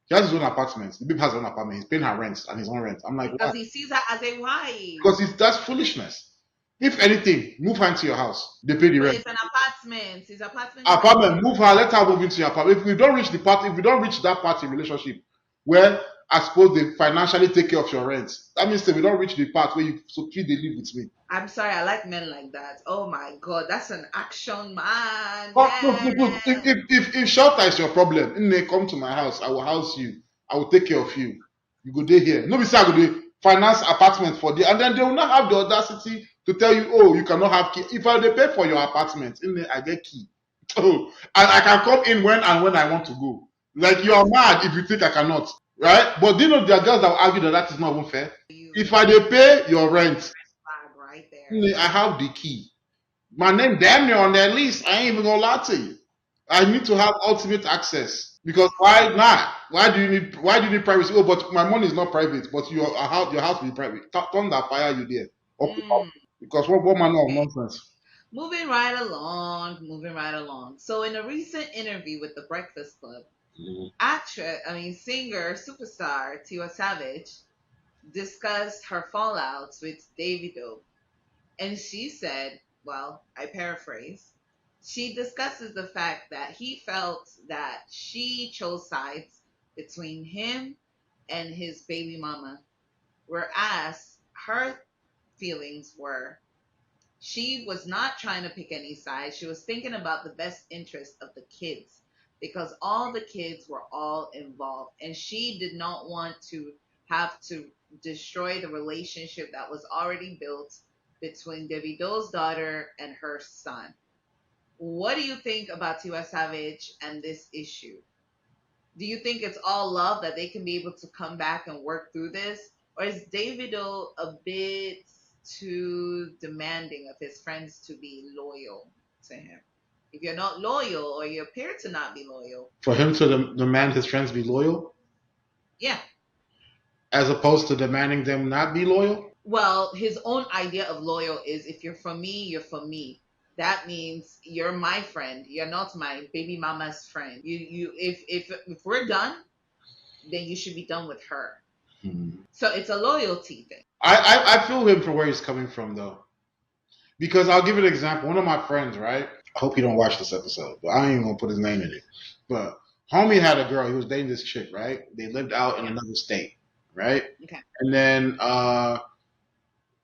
he has his own apartment. The babe has his own apartment. He's paying her rent and his own rent. I'm like, because why? he sees her as a wife. Because that's foolishness. If anything, move her into your house. They pay the But rent. it's an apartment. It's Apartment. Move her. Let her move into your apartment. If we don't reach the part, if we don't reach that part in relationship, where I suppose they financially take care of your rent, that means that we don't reach the part where you so please they live with me. I'm sorry, I like men like that. Oh my god, that's an action man. But look, Yeah. if shelter is your problem, and they come to my house, I will house you. I will take care of you. You go there here. No, be say I go dey finance apartment for you, and then they will not have the audacity to tell you, oh, you cannot have key. If I dey pay for your apartment, in there I get key. Oh, and I can come in when I want to go. Like you are mad if you think I cannot, right? But do you know there are girls that will argue that is not even fair. If I dey pay your rent, Right there. I have the key. My name damn near on that list. I ain't even gonna lie to you. I need to have ultimate access because why not? Why do you need privacy? Oh, but my money is not private, but your house will be private. Turn that fire you there. Because what manner of nonsense? Moving right along. So in a recent interview with the Breakfast Club, singer, superstar Tiwa Savage discussed her fallouts with Davido. And she said, well, I paraphrase, she discusses the fact that he felt that she chose sides between him and his baby mama, whereas her feelings were she was not trying to pick any side. She was thinking about the best interest of the kids because all the kids were all involved and she did not want to have to destroy the relationship that was already built between Davido's daughter and her son. What do you think about Tiwa Savage and this issue? Do you think it's all love that they can be able to come back and work through this? Or is Davido a bit too demanding of his friends to be loyal to him? If you're not loyal or you appear to not be loyal. For him to demand his friends be loyal? Yeah. As opposed to demanding them not be loyal? Well, his own idea of loyal is if you're for me, you're for me. That means you're my friend. You're not my baby mama's friend. If we're done, then you should be done with her. So it's a loyalty thing. I feel him for where he's coming from though. Because I'll give you an example. One of my friends, right? I hope you don't watch this episode, but I ain't even gonna put his name in it. But homie had a girl, he was dating this chick, right? They lived out in another state, right? Okay. And then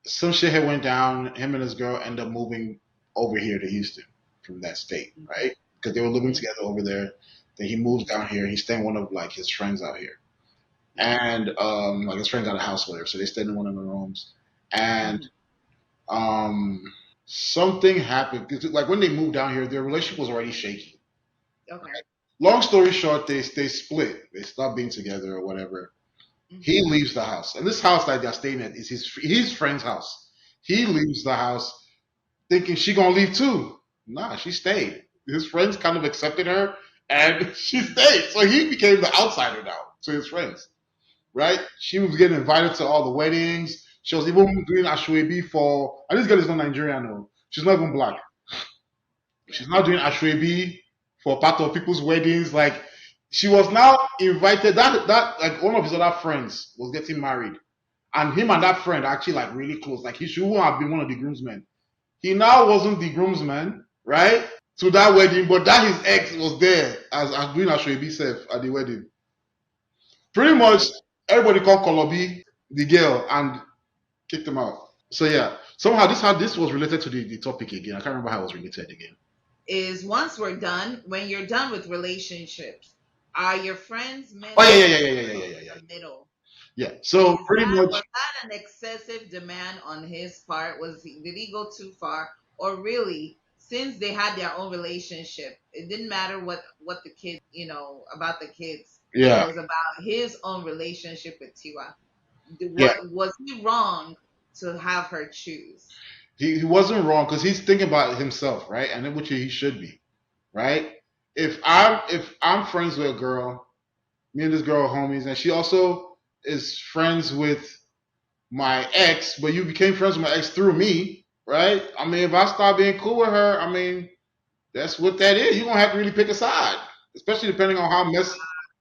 some shit had went down, him and his girl ended up moving over here to Houston from that state, right? Because they were living together over there. Then he moves down here. He's staying with one of like his friends out here, and like his friend got a house with her, so they stayed in one of the rooms. And something happened. Like when they moved down here, their relationship was already shaky. Okay. Long story short, they split. They stopped being together or whatever. He leaves the house, and this house that they're staying at is his friend's house. He leaves the house thinking she gonna leave too. Nah, she stayed. His friends kind of accepted her, and she stayed. So he became the outsider now to his friends, right? She was getting invited to all the weddings. She was even doing ashwebi for. And this girl is not Nigerian, though. She's not even black. She's now doing ashwebi for part of people's weddings. Like she was now invited. That like one of his other friends was getting married, and him and that friend are actually like really close. Like he shouldn't have been one of the groomsmen. He now wasn't the groomsman, right? To that wedding, but that his ex was there as doing ashwebi self at the wedding. Pretty much everybody called Kolobi the girl and kicked him out. So yeah, somehow this how this was related to the topic again. I can't remember how it was related again. Is once we're done, when you're done with relationships, are your friends Oh meant yeah, to yeah, yeah, be yeah, yeah, yeah, held yeah, yeah, in yeah. the middle? Yeah. So Is pretty that much, was that an excessive demand on his part? Did he go too far, or really, since they had their own relationship, it didn't matter what the kids, about the kids. It yeah, was about his own relationship with Tiwa. yeah. What was he wrong to have her choose? He wasn't wrong because he's thinking about himself, right? And then which he should be, right? If I'm friends with a girl, me and this girl are homies, and she also is friends with my ex, but you became friends with my ex through me, right? I mean, if I start being cool with her, I mean, that's what that is. You're gonna have to really pick a side, especially depending on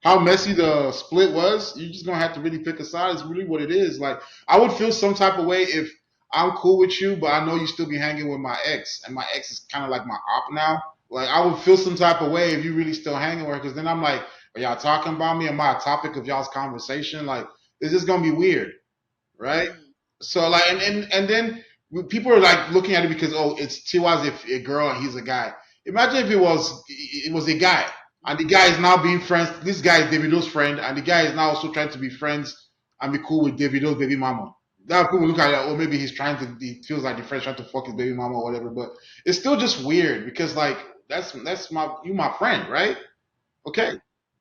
how messy the split was. You're just gonna have to really pick a side. It's really what it is. Like I would feel some type of way if I'm cool with you, but I know you still be hanging with my ex, and my ex is kind of like my op now. Like I would feel some type of way if you really still hanging with her, because then I'm like, are y'all talking about me? Am I a topic of y'all's conversation? Like, it's just gonna be weird, right? Mm. So like, and then people are like looking at it because oh, it's Tiwa's if a girl and he's a guy. Imagine if it was a guy and the guy is now being friends. This guy is Davido's friend, and the guy is now also trying to be friends and be cool with Davido's baby mama. That people look at it, oh, maybe he's trying to. He feels like the friend's trying to fuck his baby mama or whatever. But it's still just weird because like that's my friend, right? Okay,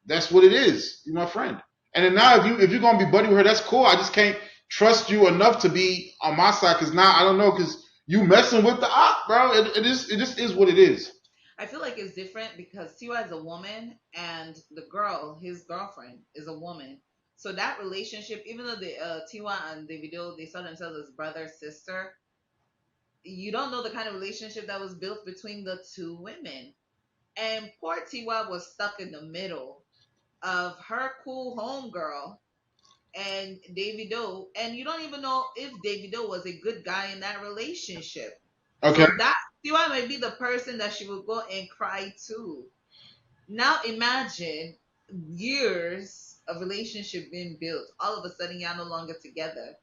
that's what it is. You're my friend. And then now, if you're gonna be buddy with her, that's cool. I just can't trust you enough to be on my side because now I don't know because you messing with the op, bro. It just is what it is. I feel like it's different because Tiwa is a woman and the girl, his girlfriend, is a woman. So that relationship, even though Tiwa and Davido, they saw themselves as brother sister, you don't know the kind of relationship that was built between the two women. And poor Tiwa was stuck in the middle of her cool homegirl and Davido, and you don't even know if Davido was a good guy in that relationship. Okay. So that Tiwa may be the person that she would go and cry to. Now imagine years of relationship being built. All of a sudden, you're no longer together,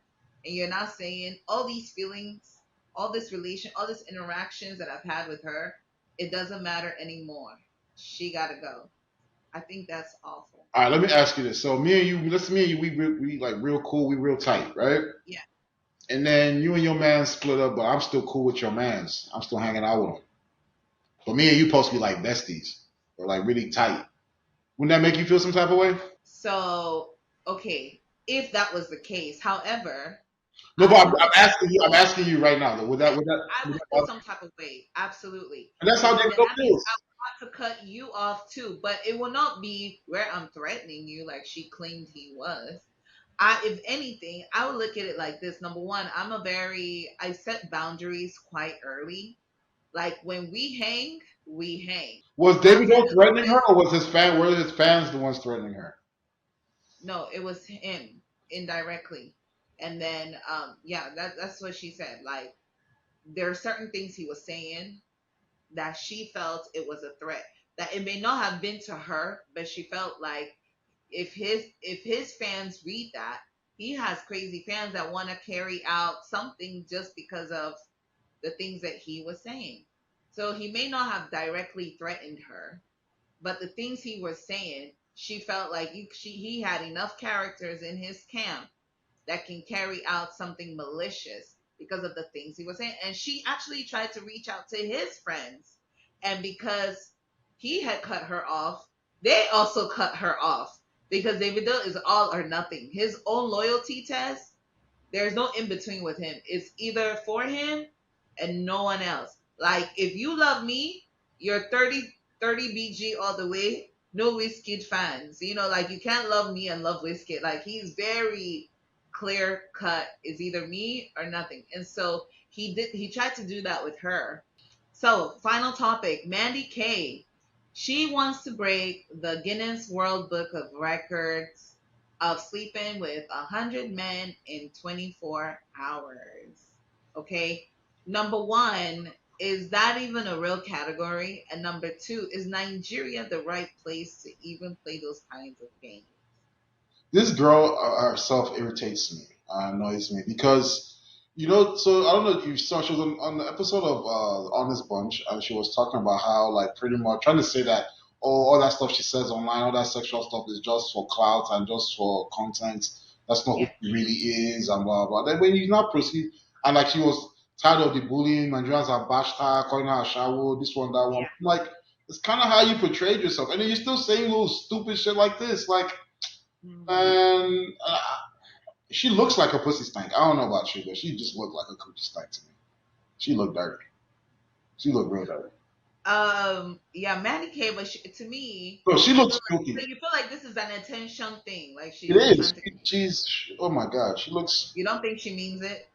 and you're now saying all these feelings, all this relation, all these interactions that I've had with her, it doesn't matter anymore. She gotta go. I think that's awful. All right. Let me ask you this. So me and you, let's me and you, we like real cool. We real tight, right? Yeah. And then you and your man split up, but I'm still cool with your man's. I'm still hanging out with him. But me and you supposed to be like besties or like really tight. Wouldn't that make you feel some type of way? So, okay, if that was the case, however, No, but I I'm would asking you. I'm asking you right now. Though. Would that? Yes, Would that? I Would would that feel bother some type of way. Absolutely. And that's how Because then Davido that means I feels. want to cut you off too. But it will not be where I'm threatening you like she claimed he was. If anything, I would look at it like this. Number one, I set boundaries quite early. Like when we hang, we hang. Was Once we're Davido just threatening her, friends, or was his fan? Were his fans the ones threatening her? no, it was him indirectly. And then, yeah, that's what she said. Like there are certain things he was saying that she felt it was a threat. That it may not have been to her, but she felt like if his fans read that, he has crazy fans that want to carry out something just because of the things that he was saying. So he may not have directly threatened her, but the things he was saying, she felt like he had enough characters in his camp that can carry out something malicious because of the things he was saying. And she actually tried to reach out to his friends. And because he had cut her off, they also cut her off because Davido is all or nothing. His own loyalty test, there's no in between with him. It's either for him and no one else. Like if you love me, you're 30 BG all the way. No Wizkid fans. Like you can't love me and love Wizkid. Like he's very clear cut. It's either me or nothing. And so he tried to do that with her. So, final topic, Mandy K. She wants to break the Guinness World Book of Records of sleeping with 100 men in 24 hours. Okay. Number one, is that even a real category? And number two, is Nigeria the right place to even play those kinds of games? This girl herself irritates me, annoys me because So I don't know if you saw. She was on the episode of Honest Bunch, and she was talking about how like pretty much trying to say that all that stuff she says online, all that sexual stuff is just for clout and just for content. That's not who Yeah. she really is, and blah blah. Then when you now proceed, and like she was tired of the bullying, Nigerians have bashed her, calling her a shower, this one, that one. Yeah. Like it's kind of how you portrayed yourself, and then you're still saying little stupid shit like this, like. Mhm. And she looks like a pussy stank. I don't know about you, but she just looked like a coochie stank to me. She looked dirty. She looked real dirty. Yeah, Mandy K, but to me, No, she I feel looks like filthy. so you feel like this is an attention thing. Like It she's is. trying to. She's. Oh my god. She looks. You don't think she means it?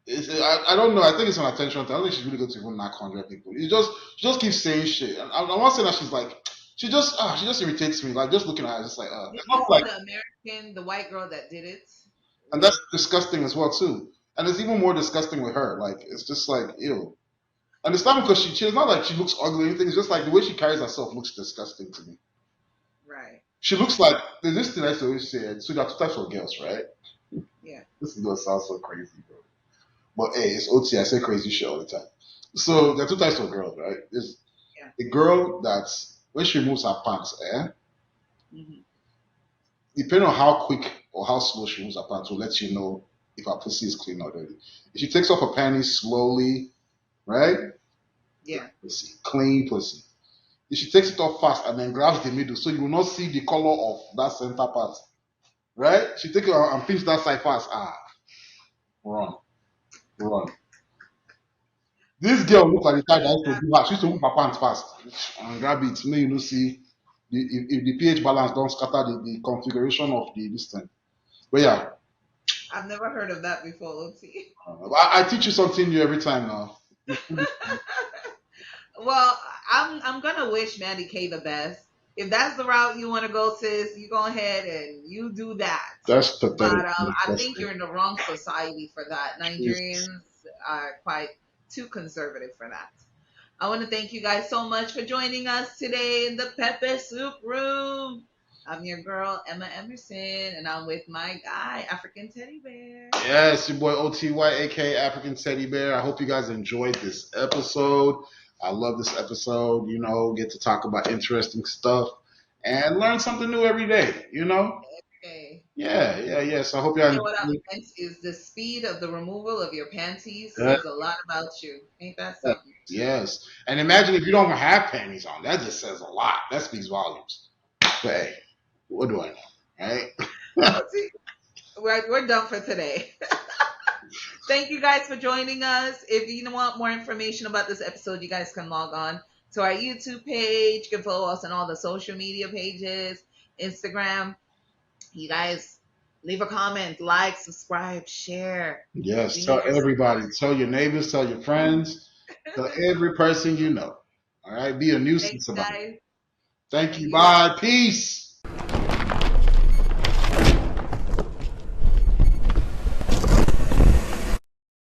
I don't know. I think it's an attention thing. I don't think she's really good to even knock 100 people. She just keeps saying shit. And I'm not saying that she's like. She just irritates me. Like just looking at her, just like Did it's you not see like, the American, the white girl that did it? and With that's disgusting as well too. And it's even more disgusting with her. Like it's just like ew. And it's not because she's not like she looks ugly or anything. It's just like the way she carries herself looks disgusting to me. right, She looks like there's this thing I used to always say. So there are two types of girls, right? yeah, This is gonna sound so crazy, bro. But hey, it's OT. I say crazy shit all the time. So there are two types of girls, right? There's yeah, a girl that's when she removes her pants, hmm depending on how quick or how slow she moves her pants, will let you know if her pussy is clean or dirty. If she takes off her panties slowly, right? yeah. Pussy, clean pussy. If she takes it off fast and then grabs the middle, so you will not see the color of that center part, right? She take it and pinch that side fast. Run, run. This girl look like the type that used to do her. She used to move her pants fast and grab it. May you know see if the pH balance don't scatter the configuration of the this thing. But yeah, I've never heard of that before, Oti. I teach you something new every time now. Well, I'm gonna wish Mandy K the best. If that's the route you want to go, sis, you go ahead and you do that. That's pathetic. But I think Disgusting. you're in the wrong society for that. Jesus. Nigerians are quite too conservative for that. I want to thank you guys so much for joining us today in the Pepe Soup Room. I'm your girl, Emma Emerson, and I'm with my guy, African Teddy Bear. Yes, your boy OTY, aka African Teddy Bear. I hope you guys enjoyed this episode. I love this episode. Get to talk about interesting stuff and learn something new every day. Okay. Yeah, yeah, yeah. So I hope You y'all know what I enjoy. meant is the speed of the removal of your panties Yeah, says a lot about you. Ain't that yes, something? yes. And imagine if you don't have panties on. That just says a lot. That speaks volumes. But hey, what do I know? Right? Oh, see, we're done for today. Thank you guys for joining us. If you want more information about this episode, you guys can log on to our YouTube page. You can follow us on all the social media pages, Instagram. You guys leave a comment, like, subscribe, share. We Yes. Tell need your everybody. support. Tell your neighbors. Tell your friends. Tell every person you know. All right. Be a Thanks, nuisance about it. guys. Thank And you. you have Bye. Peace.